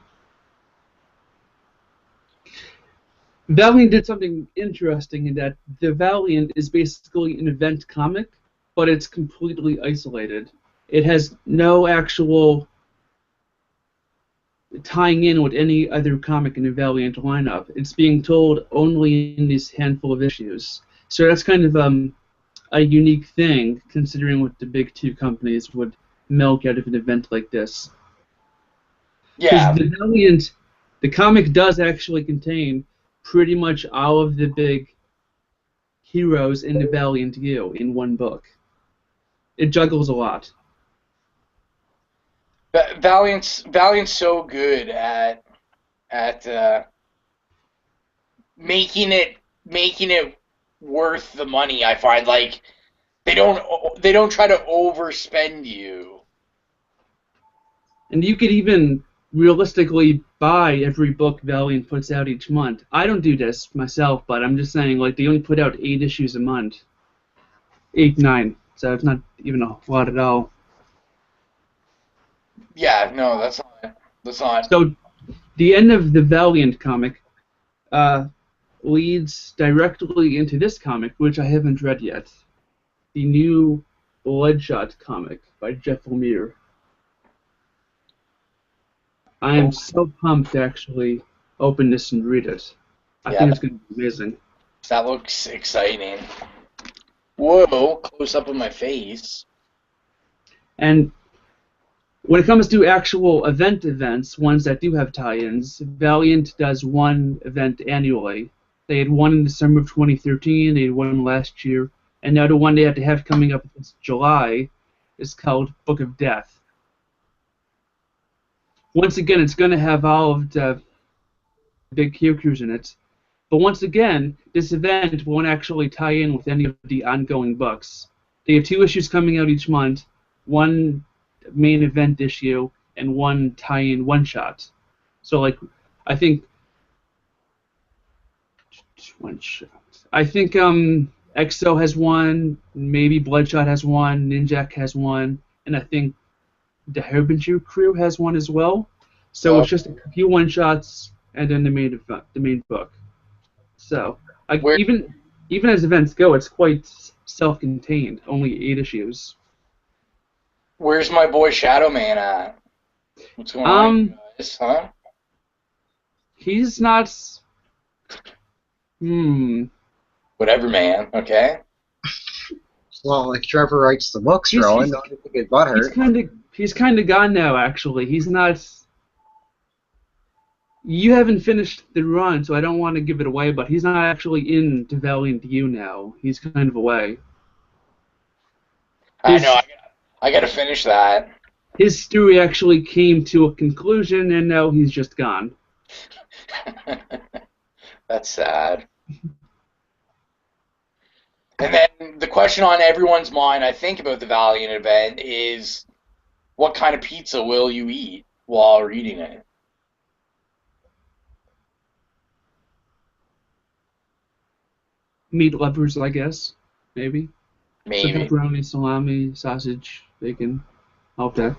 Valiant did something interesting in that the Valiant is basically an event comic, but it's completely isolated. It has no actual tying in with any other comic in the Valiant lineup. It's being told only in this handful of issues. So that's kind of a unique thing, considering what the big 2 companies would milk out of an event like this. Yeah. The Valiant, the comic does actually contain pretty much all of the big heroes in the Valiant U in one book. It juggles a lot. Valiant's so good at making it worth the money. I find, like, they don't try to overspend you. And you could even realistically buy every book Valiant puts out each month. I don't do this myself, but I'm just saying, like, they only put out 8 issues a month. 8, 9. So it's not even a lot at all. Yeah, no, that's not. So the end of the Valiant comic leads directly into this comic, which I haven't read yet. The new Bloodshot comic by Jeff Lemire. I am so pumped to actually open this and read it. I think it's going to be amazing. That looks exciting. Whoa, close up of my face. And when it comes to actual events, ones that do have tie-ins, Valiant does one event annually. They had one in December of 2013, they had one last year, and now the one they have coming up this July is called Book of Death. Once again, it's going to have all of the big characters in it, but once again, this event won't actually tie in with any of the ongoing books. They have 2 issues coming out each month, one main event issue and one tie-in one-shot. So, like, I think one-shot. I think EXO has one, maybe Bloodshot has one, Ninjak has one, and I think the Harbinger crew has one as well. So it's just a few one-shots and then the main book. So even as events go, it's quite self-contained. Only 8 issues. Where's my boy Shadow Man at? What's going on, guys? Huh? He's not. Whatever, man. Okay. It's not like Trevor writes the books, Rowan. Don't you get butthurt? He's kind of gone now. Actually, he's not. You haven't finished the run, so I don't want to give it away. But he's not actually in the Valiant U now. He's kind of away. I know. I got to finish that. His story actually came to a conclusion, and now he's just gone. That's sad. And then the question on everyone's mind, I think, about the Valiant event is, what kind of pizza will you eat while reading it? Meat lovers, I guess. Maybe. Maybe. Some pepperoni, salami, sausage, bacon, all of that.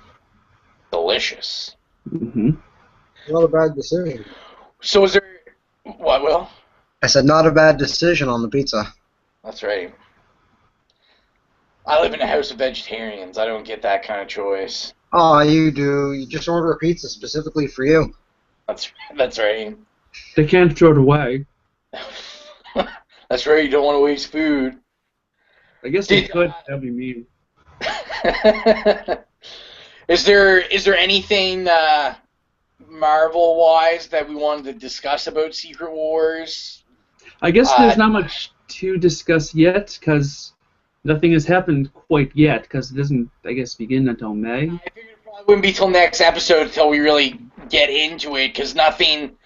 Delicious. Mm-hmm. Not a bad decision. So is there... What, Will? I said not a bad decision on the pizza. That's right. I live in a house of vegetarians. I don't get that kind of choice. Oh, you do. You just order a pizza specifically for you. That's right. They can't throw it away. That's right. You don't want to waste food. I guess they could. That'd be mean. Is there anything Marvel-wise that we wanted to discuss about Secret Wars? I guess there's not much to discuss yet, because nothing has happened quite yet, because it doesn't, I guess, begin until May. I figured it probably wouldn't be till next episode until we really get into it, because nothing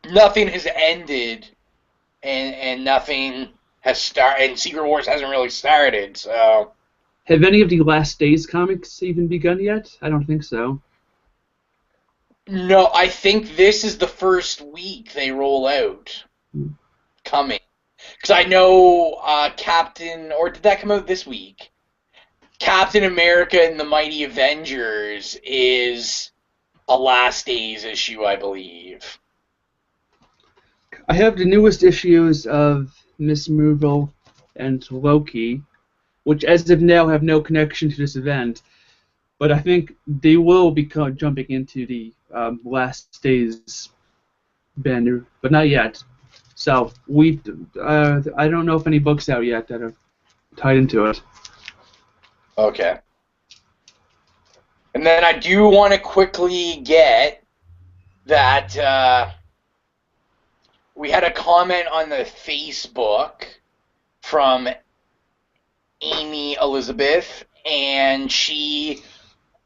has ended, and nothing has started, and Secret Wars hasn't really started, so... Have any of the Last Days comics even begun yet? I don't think so. No, I think this is the first week they roll out. Coming. Because I know Captain... Or did that come out this week? Captain America and the Mighty Avengers is a Last Days issue, I believe. I have the newest issues of Miss Marvel and Loki, which as of now have no connection to this event, but I think they will be jumping into the Last Days banner, but not yet. So I don't know if any books out yet that are tied into it. Okay. And then I do want to quickly get that we had a comment on the Facebook from Amy Elizabeth, and she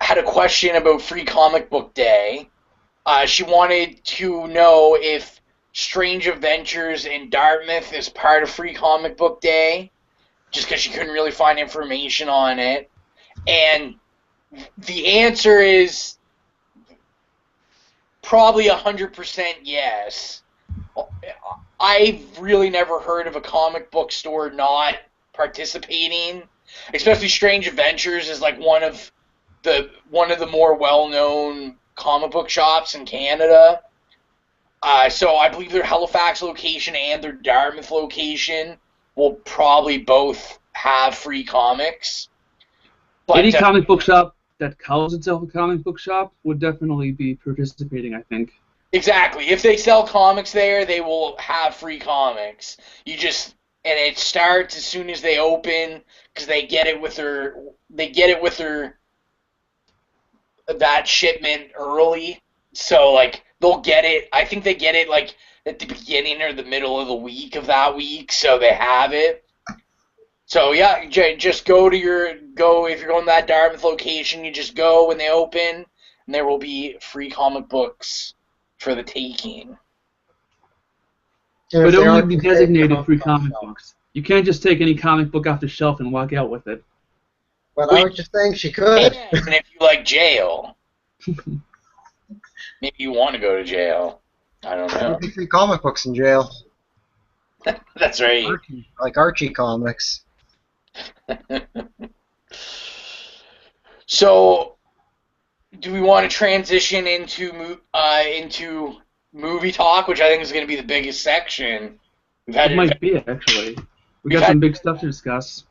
had a question about Free Comic Book Day. She wanted to know if Strange Adventures in Dartmouth is part of Free Comic Book Day, just because she couldn't really find information on it. And the answer is probably 100% yes. I've really never heard of a comic book store not participating, especially Strange Adventures is like one of the more well-known comic book shops in Canada. So I believe their Halifax location and their Dartmouth location will probably both have free comics. But, any comic book shop that calls itself a comic book shop would definitely be participating, I think. Exactly. If they sell comics there, they will have free comics. You just and it starts as soon as they open because they get it with their that shipment early. So like they'll get it. I think they get it like at the beginning or the middle of the week of that week, so they have it. So yeah, just go if you're going to that Dartmouth location, you just go when they open, and there will be free comic books for the taking. But only be designated free comic books. You can't just take any comic book off the shelf and walk out with it. But I was just saying she could. And if you like jail, maybe you want to go to jail. I don't know. There'll be free comic books in jail. That's right. Like Archie comics. So, do we want to transition into movie talk, which I think is going to be the biggest section? It might be, actually. We got some big stuff to discuss.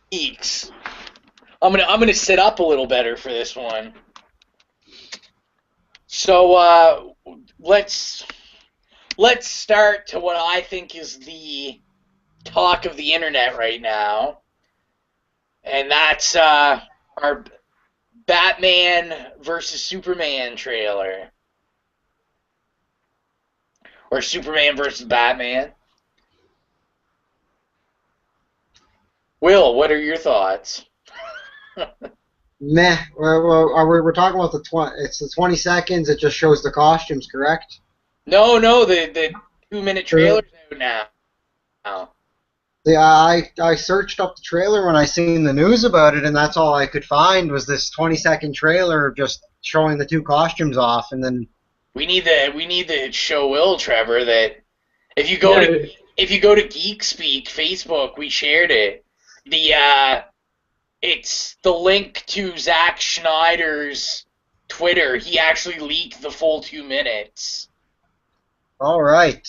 Geeks. I'm gonna sit up a little better for this one. So let's start to what I think is the talk of the internet right now, and that's our Batman versus Superman trailer, or Superman versus Batman. Will, what are your thoughts? Meh. We're talking about it's the 20 seconds. It just shows the costumes, correct? No, the 2-minute trailer's out now. Yeah, I searched up the trailer when I seen the news about it, and that's all I could find was this 20-second trailer of just showing the two costumes off, and then we need to show Will, Trevor, that if you go to Geek Speak Facebook, we shared it. It's the link to Zack Snyder's Twitter. He actually leaked the full 2 minutes. All right,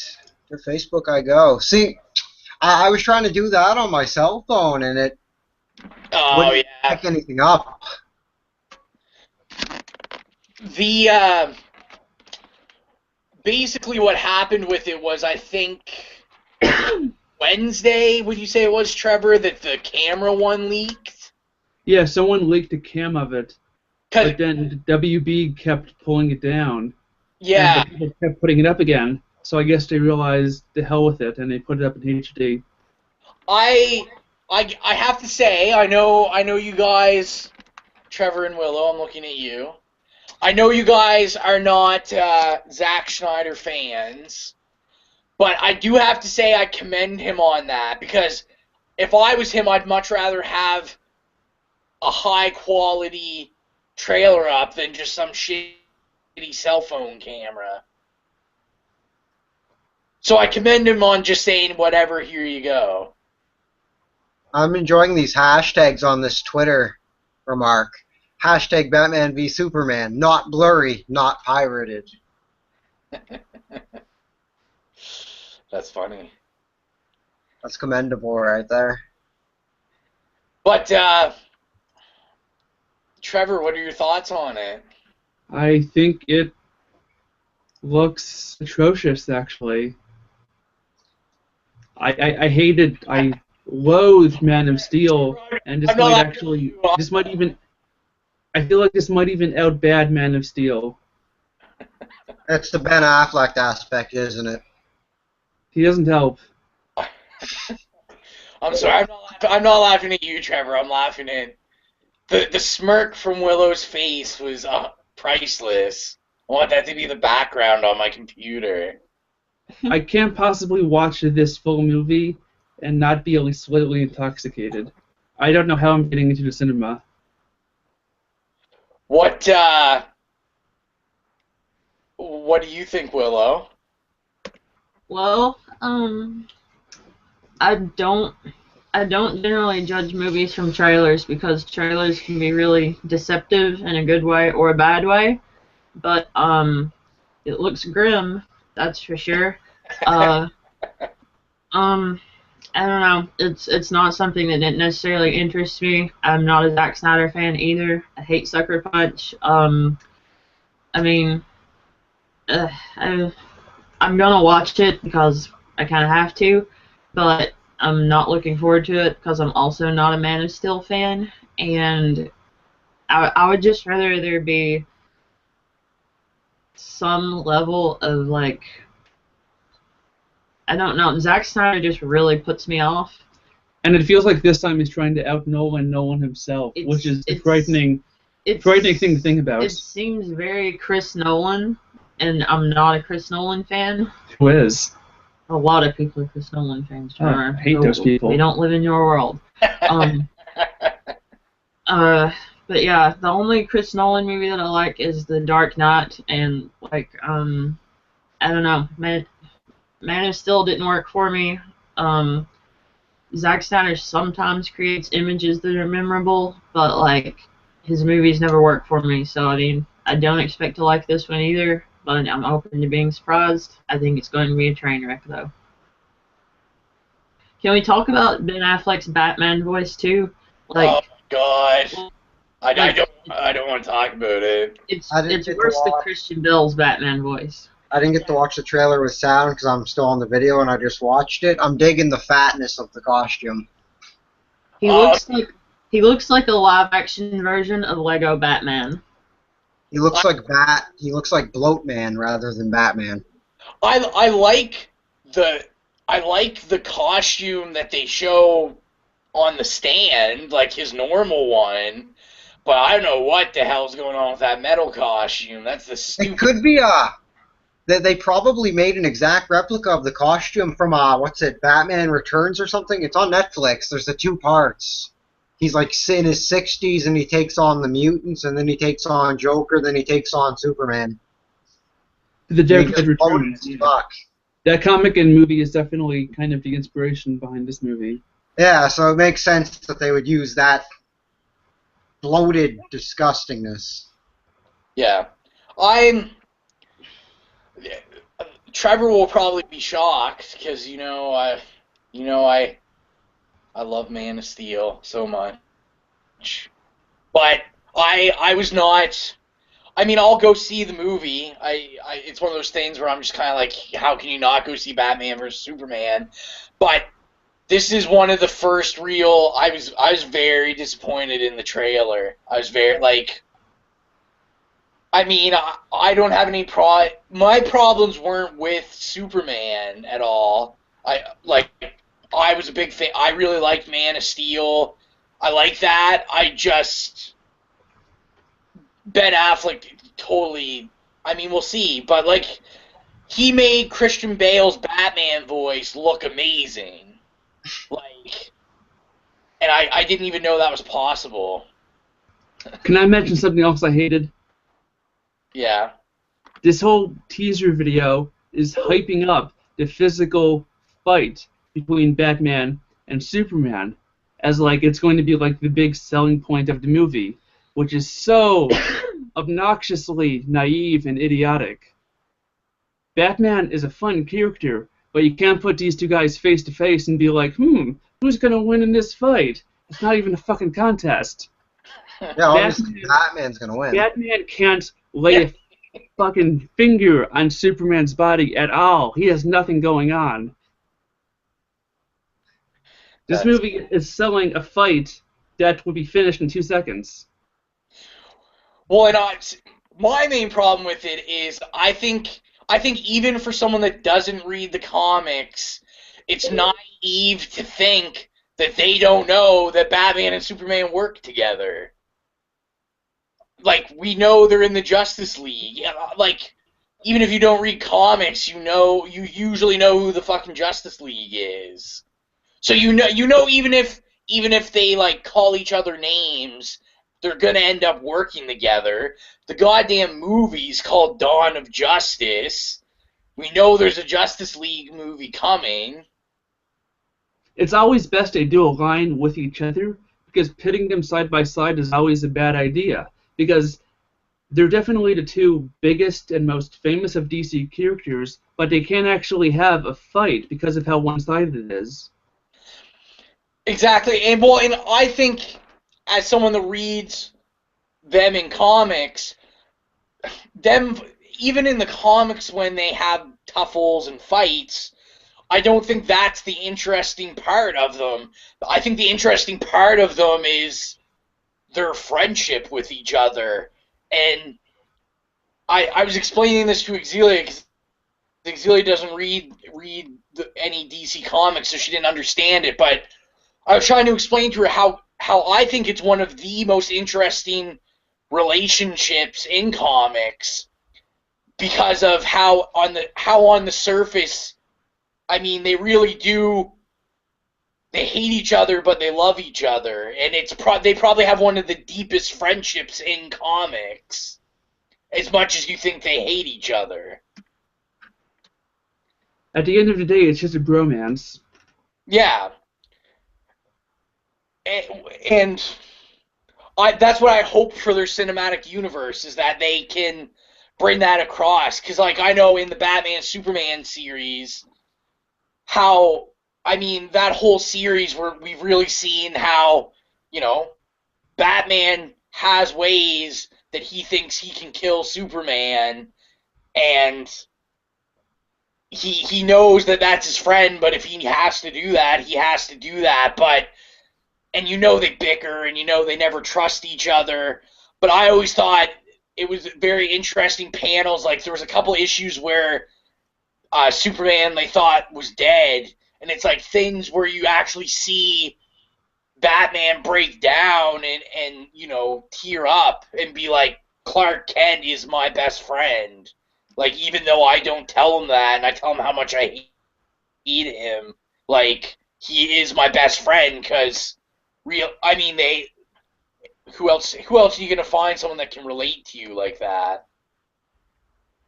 to Facebook I go. See, I was trying to do that on my cell phone, and it wouldn't pick anything up. Basically what happened with it was, I think Wednesday, would you say it was, Trevor, that the camera one leaked? Yeah, someone leaked a cam of it, but then WB kept pulling it down. Yeah. And people kept putting it up again, so I guess they realized the hell with it, and they put it up in HD. I have to say, I know you guys, Trevor and Willow, I'm looking at you. I know you guys are not Zack Snyder fans, but I do have to say I commend him on that, because if I was him, I'd much rather have a high-quality trailer up than just some shitty cell phone camera. So I commend him on just saying, whatever, here you go. I'm enjoying these hashtags on this Twitter remark. Hashtag Batman v Superman. Not blurry, not pirated. That's funny. That's commendable right there. But, Trevor, what are your thoughts on it? I think it looks atrocious, actually. I loathe Man of Steel, and I feel like this might even out bad Man of Steel. That's the Ben Affleck aspect, isn't it? He doesn't help. I'm sorry, I'm not laughing at you, Trevor. I'm laughing at the smirk from Willow's face was priceless. I want that to be the background on my computer. I can't possibly watch this full movie and not be at least slightly intoxicated. I don't know how I'm getting into the cinema. What do you think, Willow? Well, I don't generally judge movies from trailers because trailers can be really deceptive in a good way or a bad way. But it looks grim, that's for sure. I don't know. It's not something that necessarily interests me. I'm not a Zack Snyder fan either. I hate Sucker Punch. I mean, I'm gonna watch it because I kind of have to, but I'm not looking forward to it because I'm also not a Man of Steel fan, and I would just rather there be some level of, like, I don't know, Zack Snyder just really puts me off. And it feels like this time he's trying to out Nolan himself, which is a frightening thing to think about. It seems very Chris Nolan, and I'm not a Chris Nolan fan. Who is? A lot of people are Chris Nolan fans. I hate those people. They don't live in your world. But yeah, the only Chris Nolan movie that I like is The Dark Knight, and like, I don't know, Man of Steel didn't work for me. Zack Snyder sometimes creates images that are memorable, but like, his movies never work for me. So I mean, I don't expect to like this one either, but I'm open to being surprised. I think it's going to be a train wreck, though. Can we talk about Ben Affleck's Batman voice too? Like, oh God. I don't want to talk about it. It's worse than Christian Bale's Batman voice. I didn't get to watch the trailer with sound because I'm still on the video and I just watched it. I'm digging the fatness of the costume. He looks like a live action version of Lego Batman. He looks like Bloat Man rather than Batman. I like the costume that they show on the stand, like his normal one. But I don't know what the hell's going on with that metal costume. That's the stupid. It could be they probably made an exact replica of the costume from Batman Returns or something. It's on Netflix. There's the 2 parts. He's like in his 60s and he takes on the mutants and then he takes on Joker, then he takes on Superman. The Dark Knight Returns. Fuck. That comic and movie is definitely kind of the inspiration behind this movie. Yeah, so it makes sense that they would use that bloated disgustingness. Yeah. Trevor will probably be shocked because I love Man of Steel so much, but I was not. I mean, I'll go see the movie. It's one of those things where I'm just kind of like, how can you not go see Batman vs Superman? But this is one of the first real. I was very disappointed in the trailer. I was very like. I mean, I don't have any my problems weren't with Superman at all. I was a big fan. I really liked Man of Steel. I like that. Ben Affleck totally. I mean, we'll see, but like, he made Christian Bale's Batman voice look amazing. Like, and I didn't even know that was possible. Can I mention something else I hated? Yeah. This whole teaser video is hyping up the physical fight between Batman and Superman as like it's going to be like the big selling point of the movie, which is so obnoxiously naive and idiotic. Batman is a fun character, but you can't put these 2 guys face to face and be like, who's gonna win in this fight? It's not even a fucking contest. Yeah, obviously Batman's gonna win. Batman can't lay a fucking finger on Superman's body at all. He has nothing going on. This movie is selling a fight that will be finished in 2 seconds. Well, and my main problem with it is I think even for someone that doesn't read the comics, it's naive to think that they don't know that Batman and Superman work together. Like, we know they're in the Justice League. Like, even if you don't read comics, you usually know who the fucking Justice League is. So you know even if they like call each other names, they're gonna end up working together. The goddamn movie's called Dawn of Justice. We know there's a Justice League movie coming. It's always best they do align with each other, because pitting them side by side is always a bad idea. Because they're definitely the 2 biggest and most famous of DC characters, but they can't actually have a fight because of how one-sided it is. Exactly, and I think as someone that reads them in comics, even in the comics when they have tuffles and fights, I don't think that's the interesting part of them. I think the interesting part of them is their friendship with each other. And I was explaining this to Exilia because Exilia doesn't read any DC comics, so she didn't understand it. But I was trying to explain to her how I think it's one of the most interesting relationships in comics because of how on the surface, I mean, they really do. They hate each other, but they love each other, and they probably have one of the deepest friendships in comics, as much as you think they hate each other. At the end of the day, it's just a bromance. Yeah, and that's what I hope for their cinematic universe, is that they can bring that across. Because, like, I know in the Batman Superman series, how, I mean, that whole series where we've really seen how, you know, Batman has ways that he thinks he can kill Superman, and he knows that that's his friend, but if he has to do that, he has to do that. But, and you know they bicker, and you know they never trust each other. But I always thought it was very interesting panels. Like, there was a couple issues where Superman, they thought, was dead, and it's like things where you actually see Batman break down and you know, tear up and be like, Clark Kent is my best friend. Like, even though I don't tell him that, and I tell him how much I hate him, like, he is my best friend, because I mean, who else are you gonna find someone that can relate to you like that?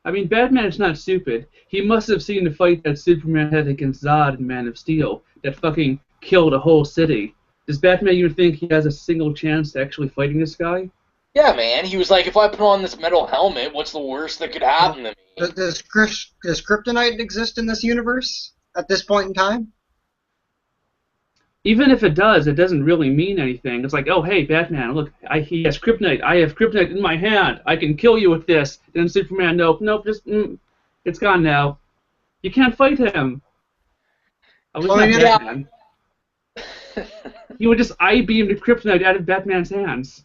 I mean, Batman's not stupid. He must have seen the fight that Superman had against Zod in Man of Steel that fucking killed a whole city. Does Batman even think he has a single chance to actually fighting this guy? Yeah, man. He was like, if I put on this metal helmet, what's the worst that could happen to me? Does kryptonite exist in this universe at this point in time? Even if it does, it doesn't really mean anything. It's like, oh, hey, Batman, look, he has kryptonite. I have kryptonite in my hand. I can kill you with this. And Superman, nope, just, it's gone now. You can't fight him. I was not Batman. He would just I-beam the kryptonite out of Batman's hands.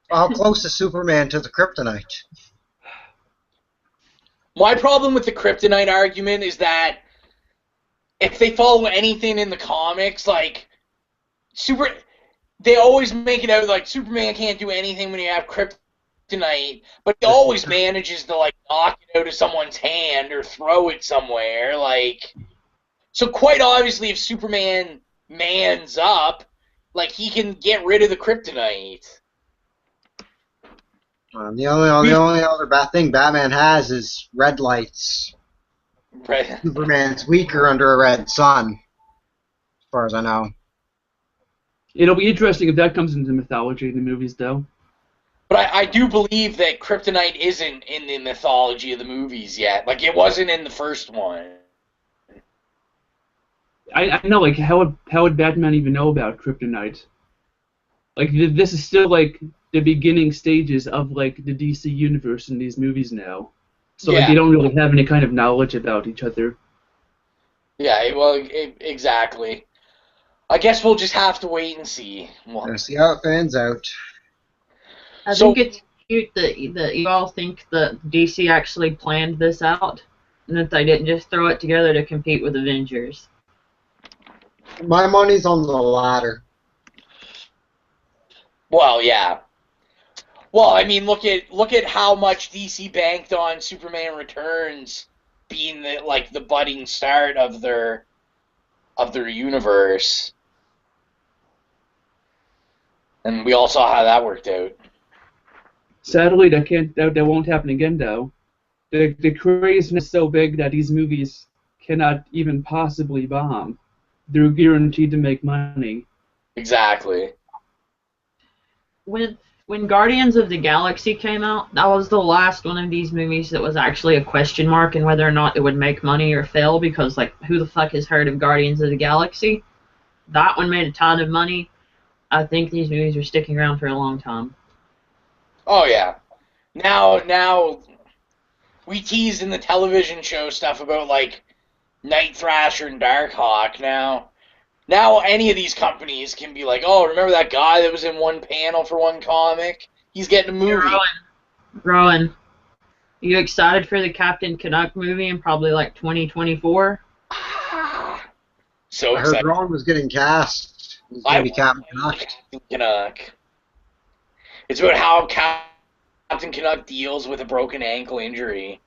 How close is Superman to the kryptonite? My problem with the kryptonite argument is that if they follow anything in the comics, like, they always make it out like Superman can't do anything when you have kryptonite, but he always manages to, like, knock it out of someone's hand or throw it somewhere, like. So quite obviously, if Superman mans up, like, he can get rid of the kryptonite. The only other bad thing Batman has is red lights. Right. Superman's weaker under a red sun, as far as I know. It'll be interesting if that comes into mythology in the movies, though. But I do believe that kryptonite isn't in the mythology of the movies yet. Like, it wasn't in the first one. I know, like, how would Batman even know about kryptonite? Like, this is still, like, the beginning stages of, like, the DC universe in these movies now. So, like, they don't really have any kind of knowledge about each other. Yeah, well, exactly. I guess we'll just have to wait and see. We'll see how it pans out. I think it's cute that you all think that DC actually planned this out, and that they didn't just throw it together to compete with Avengers. My money's on the latter. Well, yeah. Well, I mean, look at how much DC banked on Superman Returns being the budding start of their universe, and we all saw how that worked out. Sadly, that won't happen again, though. The craziness is so big that these movies cannot even possibly bomb. They're guaranteed to make money. Exactly. When Guardians of the Galaxy came out, that was the last one of these movies that was actually a question mark in whether or not it would make money or fail, because, like, who the fuck has heard of Guardians of the Galaxy? That one made a ton of money. I think these movies are sticking around for a long time. Oh, yeah. Now we teased in the television show stuff about, like, Night Thrasher and Darkhawk. Now any of these companies can be like, oh, remember that guy that was in one panel for one comic? He's getting a movie. Rowan, are you excited for the Captain Canuck movie in probably like 2024? So I heard excited. Ron was getting cast. He's going to be Captain Canuck. It's about how Captain Canuck deals with a broken ankle injury.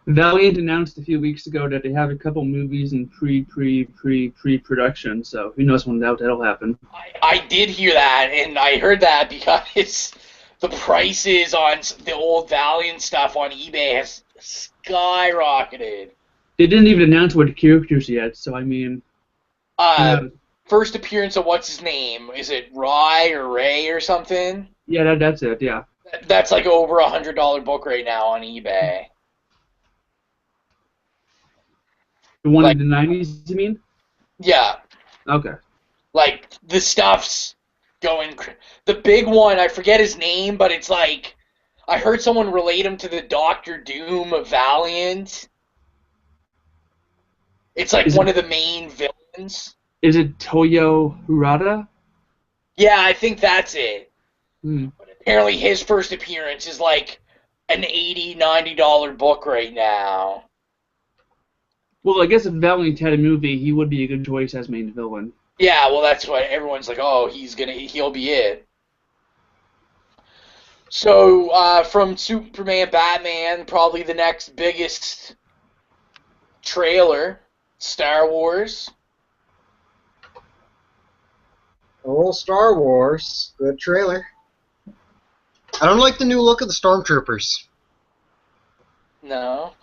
Valiant announced a few weeks ago that they have a couple movies in pre-production, so who knows when that'll happen. I did hear that, and I heard that because the prices on the old Valiant stuff on eBay has skyrocketed. They didn't even announce what characters yet, so I mean... First appearance of what's his name? Is it Ray or something? Yeah, that's it, yeah. That's like over $100 book right now on eBay. The one in the 90s, you mean? Yeah. Okay. Like, the stuff's going... The big one, I forget his name, but it's like... I heard someone relate him to the Doctor Doom of Valiant. It's like one of the main villains. Is it Toyo Harada? Yeah, I think that's it. But apparently his first appearance is like an $80, $90 book right now. Well, I guess if Valiant had a movie, he would be a good choice as main villain. Yeah, well, that's why everyone's like, oh, he'll be it. So, from Superman, Batman, probably the next biggest trailer, Star Wars. Oh, Star Wars. Good trailer. I don't like the new look of the Stormtroopers. No.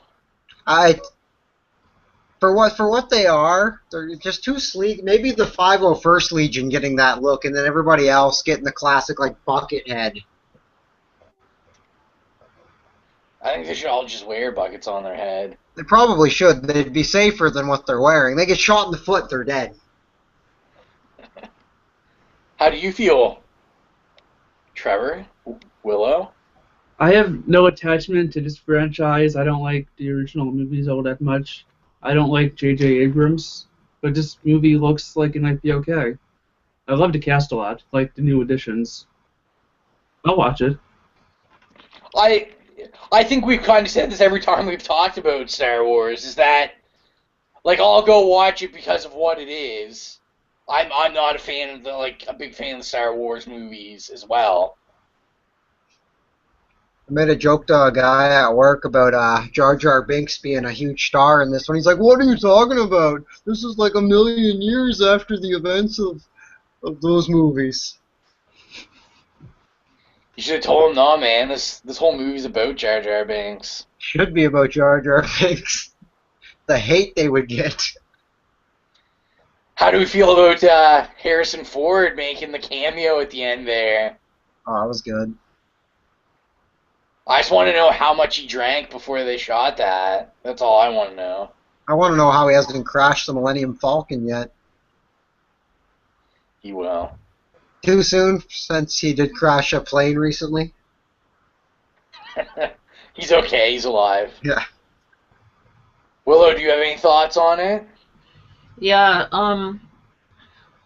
For what they are, they're just too sleek. Maybe the 501st Legion getting that look, and then everybody else getting the classic, like, bucket head. I think they should all just wear buckets on their head. They probably should. They'd be safer than what they're wearing. They get shot in the foot, they're dead. How do you feel, Trevor? Willow? I have no attachment to this franchise. I don't like the original movies all that much. I don't like J.J. Abrams, but this movie looks like it might be okay. I love the cast a lot, like the new additions. I'll watch it. I think we've kind of said this every time we've talked about Star Wars, is that, like, I'll go watch it because of what it is. I'm not a fan of a big fan of the Star Wars movies as well. I made a joke to a guy at work about Jar Jar Binks being a huge star in this one. He's like, what are you talking about? This is like a million years after the events of those movies. You should have told him, no, man, this whole movie's about Jar Jar Binks. Should be about Jar Jar Binks. The hate they would get. How do we feel about Harrison Ford making the cameo at the end there? Oh, that was good. I just want to know how much he drank before they shot that. That's all I want to know. I want to know how he hasn't crashed the Millennium Falcon yet. He will. Too soon, since he did crash a plane recently. He's okay. He's alive. Yeah. Willow, do you have any thoughts on it? Yeah,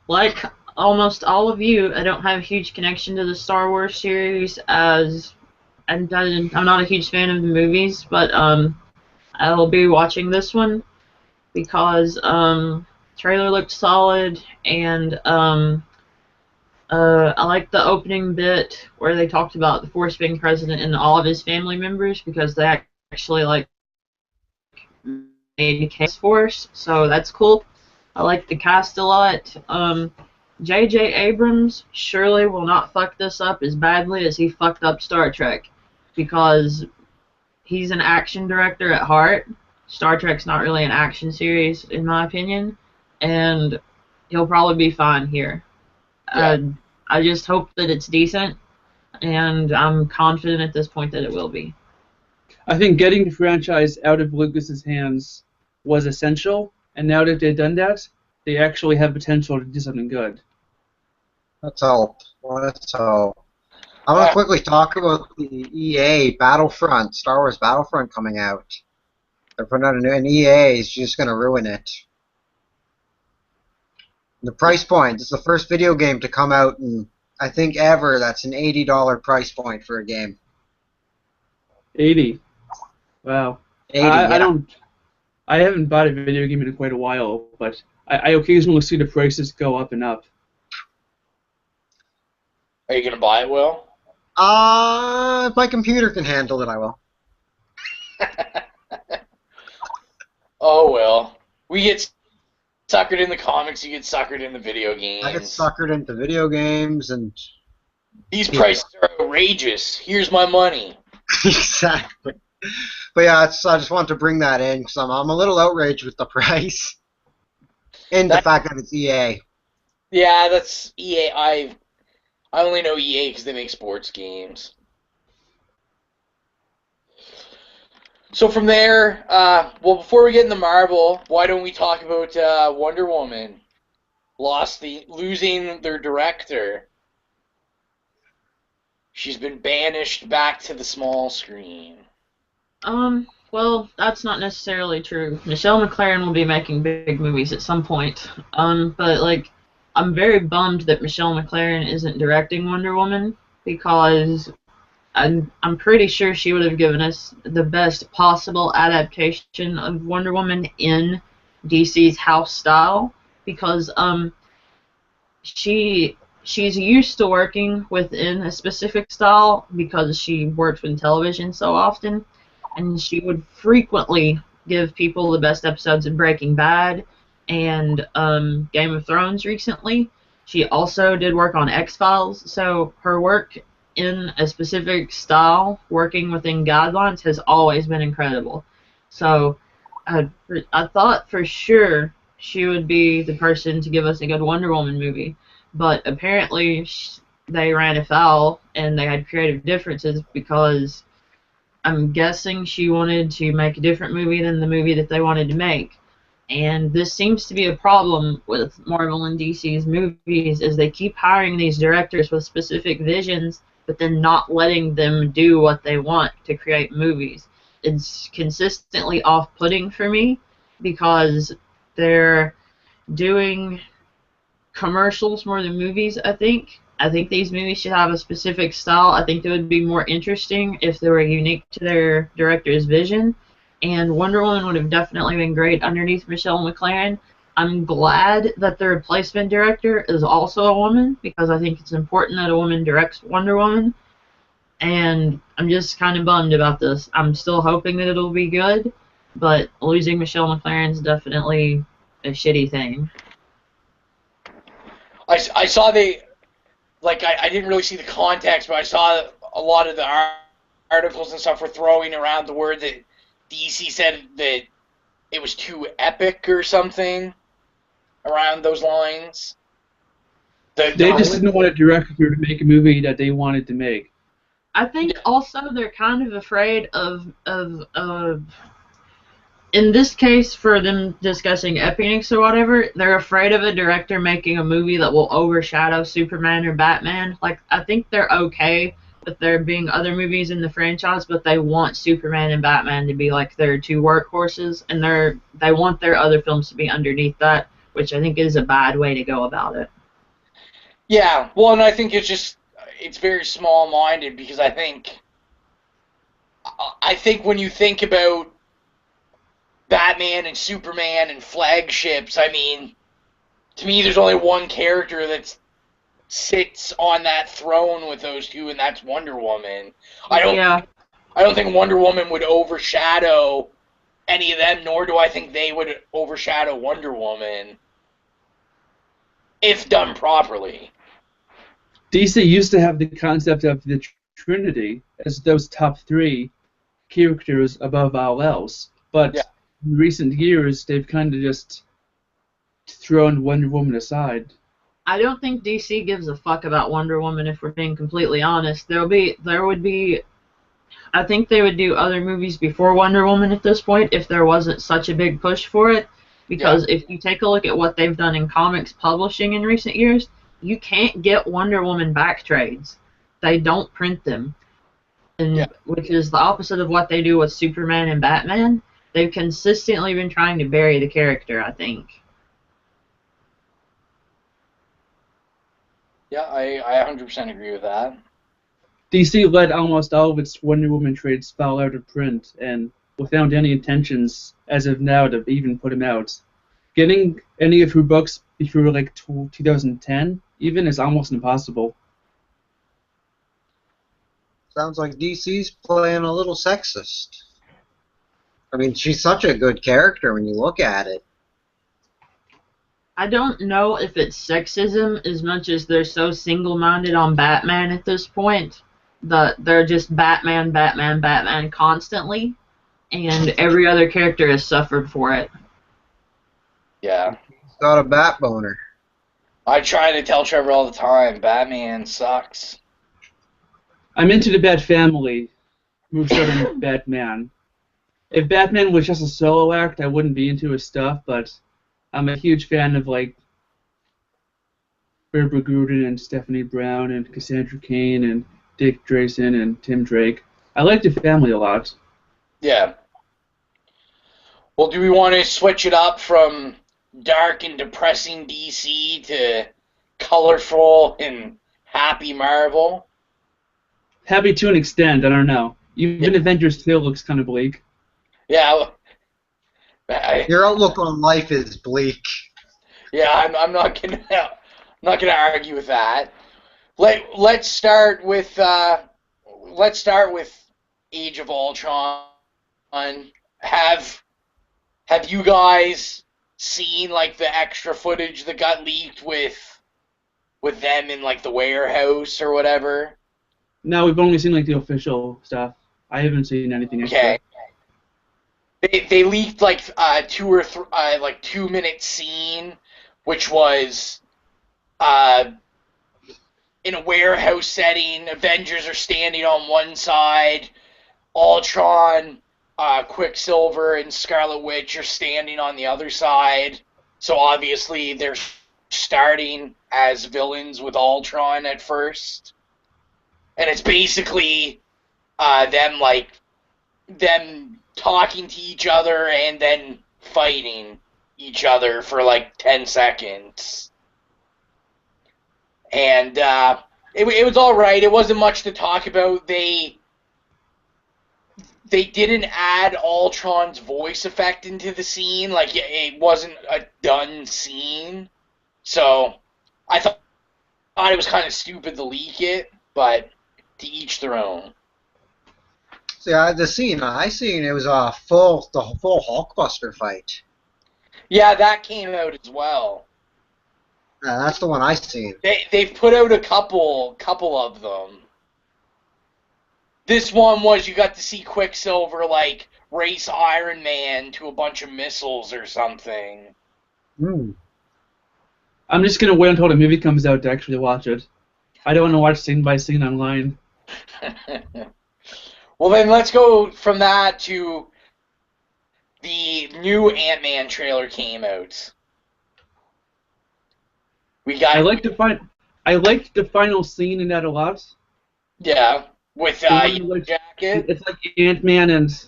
like almost all of you, I don't have a huge connection to the Star Wars series as I'm not a huge fan of the movies, but I'll be watching this one because trailer looked solid, and I like the opening bit where they talked about the Force being present in all of his family members, because they actually like made case Force, so that's cool. I like the cast a lot. J.J. Abrams surely will not fuck this up as badly as he fucked up Star Trek, because he's an action director at heart. Star Trek's not really an action series, in my opinion, and he'll probably be fine here. Yeah. I just hope that it's decent, and I'm confident at this point that it will be. I think getting the franchise out of Lucas's hands was essential, and now that they've done that, they actually have potential to do something good. Let's hope. Let's hope. I want to quickly talk about the EA Battlefront, Star Wars Battlefront coming out. They're putting out a new, and EA is just going to ruin it. The price point. This is the first video game to come out in, I think, ever that's an $80 price point for a game. 80. Wow. 80, yeah. I haven't bought a video game in quite a while, but I occasionally see the prices go up and up. Are you gonna buy it, Will? If my computer can handle it, I will. Oh well. We get suckered in the comics, you get suckered in the video games. I get suckered into video games, and these prices are outrageous. Here's my money. Exactly. But yeah, I just wanted to bring that in because I'm a little outraged with the price and the fact that it's EA. Yeah, that's EA. I only know EA because they make sports games. So from there, well, before we get into Marvel, why don't we talk about Wonder Woman? Losing their director. She's been banished back to the small screen. Well, that's not necessarily true. Michelle MacLaren will be making big movies at some point. But like, I'm very bummed that Michelle MacLaren isn't directing Wonder Woman because I'm pretty sure she would have given us the best possible adaptation of Wonder Woman in DC's house style because she's used to working within a specific style because she worked in television so often, and she would frequently give people the best episodes of Breaking Bad and Game of Thrones recently. She also did work on X-Files, so her work in a specific style, working within guidelines, has always been incredible. So I thought for sure she would be the person to give us a good Wonder Woman movie, but apparently they ran afoul and they had creative differences because I'm guessing she wanted to make a different movie than the movie that they wanted to make. And this seems to be a problem with Marvel and DC's movies, is they keep hiring these directors with specific visions but then not letting them do what they want to create movies. It's consistently off-putting for me because they're doing commercials more than movies, I think. I think these movies should have a specific style. I think they would be more interesting if they were unique to their director's vision. And Wonder Woman would have definitely been great underneath Michelle MacLaren. I'm glad that the replacement director is also a woman because I think it's important that a woman directs Wonder Woman. And I'm just kind of bummed about this. I'm still hoping that it'll be good, but losing Michelle MacLaren is definitely a shitty thing. I saw I didn't really see the context, but I saw a lot of the articles and stuff were throwing around the word that DC said that it was too epic or something around those lines. They just didn't want a director to make a movie that they wanted to make. I think also they're kind of afraid of in this case, for them discussing epiness or whatever, they're afraid of a director making a movie that will overshadow Superman or Batman. Like, I think they're okay with there being other movies in the franchise, but they want Superman and Batman to be like their two workhorses, and they want their other films to be underneath that, which I think is a bad way to go about it. Yeah, well, and I think it's very small-minded because I think when you think about Batman and Superman and flagships, I mean, to me there's only one character that sits on that throne with those two, and that's Wonder Woman. I don't think Wonder Woman would overshadow any of them, nor do I think they would overshadow Wonder Woman if done properly. DC used to have the concept of the Trinity as those top three characters above all else, but in recent years they've kind of just thrown Wonder Woman aside. I don't think DC gives a fuck about Wonder Woman, if we're being completely honest. I think they would do other movies before Wonder Woman at this point if there wasn't such a big push for it, because if you take a look at what they've done in comics publishing in recent years, you can't get Wonder Woman back trades. They don't print them, which is the opposite of what they do with Superman and Batman. They've consistently been trying to bury the character, I think. Yeah, I 100% agree with that. DC let almost all of its Wonder Woman trades fall out of print, and without any intentions, as of now, to even put them out. Getting any of her books before like 2010 even is almost impossible. Sounds like DC's playing a little sexist. I mean, she's such a good character when you look at it. I don't know if it's sexism as much as they're so single-minded on Batman at this point that they're just Batman, Batman, Batman constantly, and every other character has suffered for it. Yeah. He's got a bat boner. I try to tell Trevor all the time, Batman sucks. I'm into the Bat Family, more so than Batman. If Batman was just a solo act, I wouldn't be into his stuff, but I'm a huge fan of, like, Barbara Gordon and Stephanie Brown and Cassandra Cain and Dick Grayson and Tim Drake. I like the family a lot. Yeah. Well, do we want to switch it up from dark and depressing DC to colorful and happy Marvel? Happy to an extent, I don't know. Even Avengers 2 looks kind of bleak. Yeah. Your outlook on life is bleak. Yeah, I'm not gonna argue with that. Let's start with Age of Ultron. Have you guys seen like the extra footage that got leaked with them in like the warehouse or whatever? No, we've only seen like the official stuff. I haven't seen anything extra. Okay. They leaked like 2-minute scene, which was in a warehouse setting. Avengers are standing on one side, Ultron, Quicksilver, and Scarlet Witch are standing on the other side. So obviously they're starting as villains with Ultron at first, and it's basically them talking to each other and then fighting each other for like 10 seconds. And it was all right. It wasn't much to talk about. They didn't add Ultron's voice effect into the scene. Like, it wasn't a done scene. So I thought it was kind of stupid to leak it, but to each their own. See, the scene I seen, it was the full Hulkbuster fight. Yeah, that came out as well. That's the one I seen. They've put out a couple of them. This one was you got to see Quicksilver like race Iron Man to a bunch of missiles or something. I'm just gonna wait until the movie comes out to actually watch it. I don't want to watch scene by scene online. Well, then let's go from that to the new Ant-Man trailer came out. I liked the final scene in that a lot. Yeah, with Yellow Jacket. It's like Ant-Man and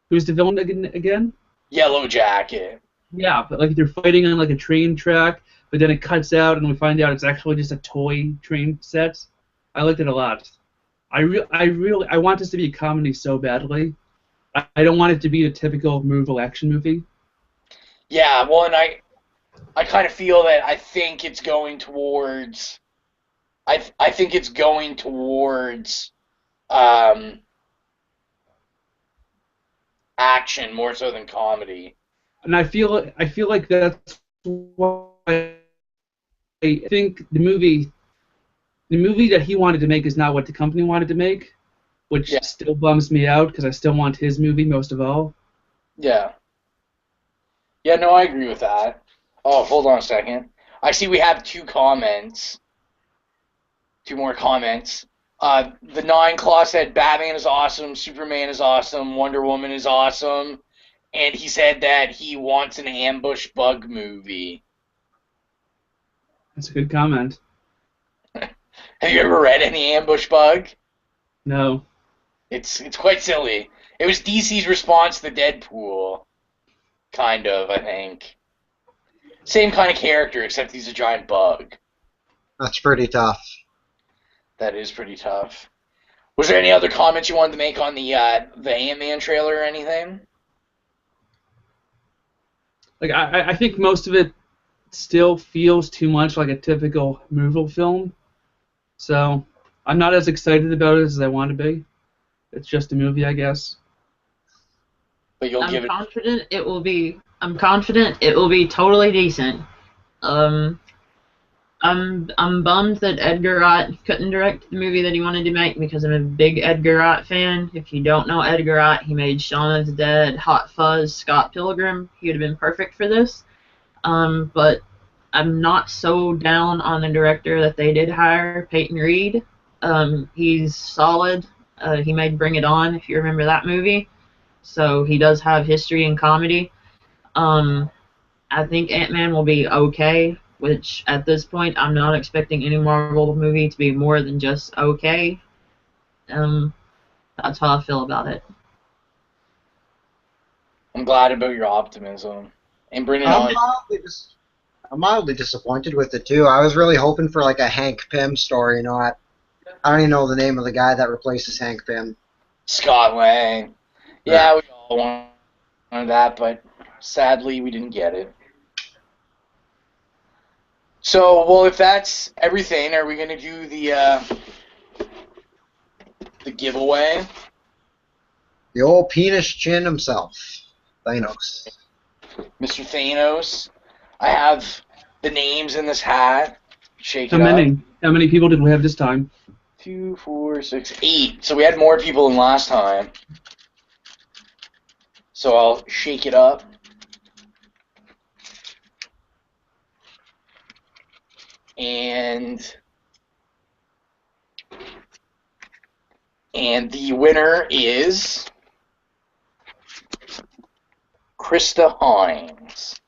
who's the villain again? Yellow Jacket. Yeah, but like they're fighting on like a train track, but then it cuts out and we find out it's actually just a toy train set. I liked it a lot. I want this to be a comedy so badly. I don't want it to be a typical Marvel action movie. Yeah, well, and I kind of feel that I think it's going towards action more so than comedy. And I feel like that's why I think the movie that he wanted to make is not what the company wanted to make, which still bums me out because I still want his movie most of all. Yeah. Yeah, no, I agree with that. Oh, hold on a second. I see we have two more comments. The Nine Claw said Batman is awesome, Superman is awesome, Wonder Woman is awesome, and he said that he wants an Ambush Bug movie. That's a good comment. Have you ever read any Ambush Bug? No. It's quite silly. It was DC's response to Deadpool, kind of, I think. Same kind of character, except he's a giant bug. That's pretty tough. That is pretty tough. Was there any other comments you wanted to make on the Ant-Man trailer or anything? Like, I think most of it still feels too much like a typical Marvel film. So I'm not as excited about it as I want to be. It's just a movie, I guess. But you'll give it. I'm confident it will be totally decent. I'm bummed that Edgar Wright couldn't direct the movie that he wanted to make because I'm a big Edgar Wright fan. If you don't know Edgar Wright, he made Shaun of the Dead, Hot Fuzz, Scott Pilgrim. He would have been perfect for this. But I'm not so down on the director that they did hire, Peyton Reed. He's solid. He made Bring It On, if you remember that movie. So he does have history in comedy. I think Ant-Man will be okay, which at this point I'm not expecting any Marvel movie to be more than just okay. That's how I feel about it. I'm glad about your optimism. And Bring It On. I'm mildly disappointed with it too. I was really hoping for like a Hank Pym story, you know. I don't even know the name of the guy that replaces Hank Pym. Scott Lang. Yeah, we all wanted that, but sadly we didn't get it. So, well, if that's everything, are we going to do the giveaway? The old penis chin himself, Thanos. Mr. Thanos. I have the names in this hat. Shake it How many? up. How many people did we have this time? 2, 4, 6, 8. So we had more people than last time. So I'll shake it up. And the winner is Krista Hines.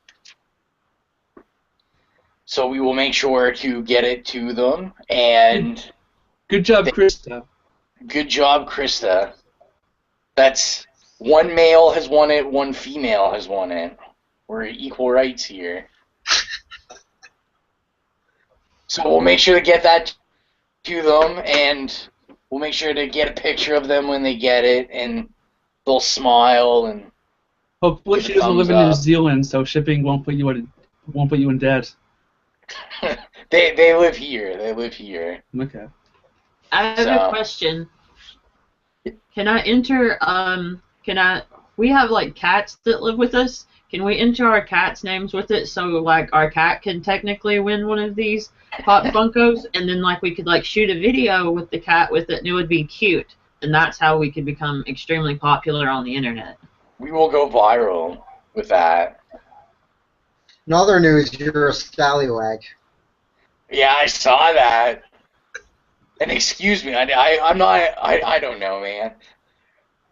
So we will make sure to get it to them. And good job, Krista. Good job, Krista. That's one male has won it, one female has won it. We're equal rights here. So we'll make sure to get that to them, and we'll make sure to get a picture of them when they get it, and they'll smile and. Hopefully, she doesn't live in New Zealand, so shipping won't put you in debt. They live here. They live here. Okay. I have a question. Can I enter? We have like cats that live with us. Can we enter our cats' names with it so like our cat can technically win one of these Pop Funkos, and then like we could like shoot a video with the cat with it, and it would be cute, and that's how we could become extremely popular on the internet. We will go viral with that. In other news, you're a scallywag. Yeah, I saw that. And excuse me, I'm not. I don't know, man.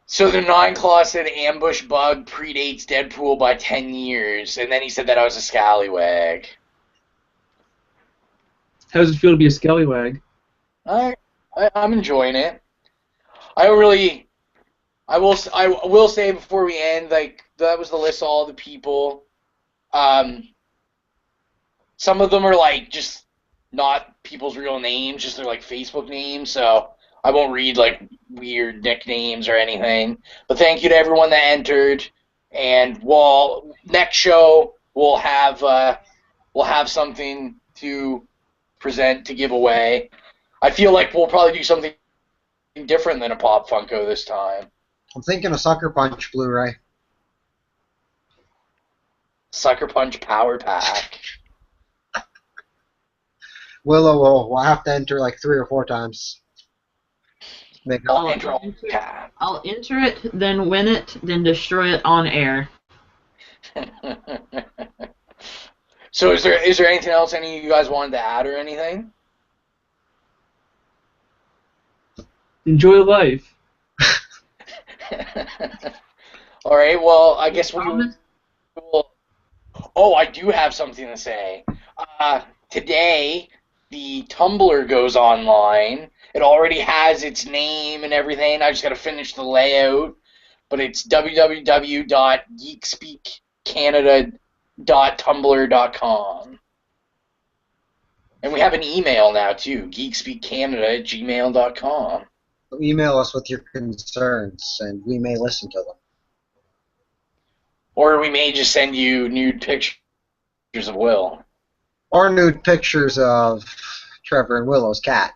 So the 9-Claw said ambush bug predates Deadpool by 10 years, and then he said that I was a scallywag. How does it feel to be a scallywag? I'm enjoying it. I will say before we end, like, that was the list of all the people. Some of them are like just not people's real names, just their like Facebook names, so I won't read like weird nicknames or anything. But thank you to everyone that entered, and next show we'll have something to present to give away. I feel like we'll probably do something different than a Pop Funko this time. I'm thinking a Sucker Punch Blu-ray. Sucker Punch Power Pack. Willow will have to enter like 3 or 4 times. I'll enter it, then win it, then destroy it on air. So is there anything else any of you guys wanted to add or anything? Enjoy life. All right. Well, I guess we will. Oh, I do have something to say. Today, the Tumblr goes online. It already has its name and everything. I just got to finish the layout. but it's www.geekspeakcanada.tumblr.com. And we have an email now, too, geekspeakcanada@gmail.com. Email us with your concerns, and we may listen to them. Or we may just send you nude pictures of Will. Or nude pictures of Trevor and Willow's cat.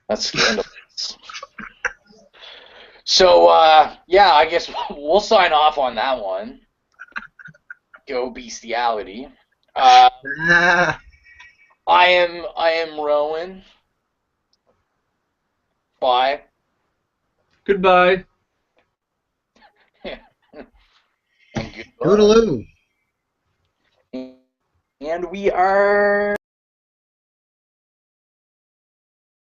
That's scandalous. So, yeah, I guess we'll sign off on that one. Go bestiality. I am Rowan. Bye. Goodbye. And goodbye. Toodaloo. And we are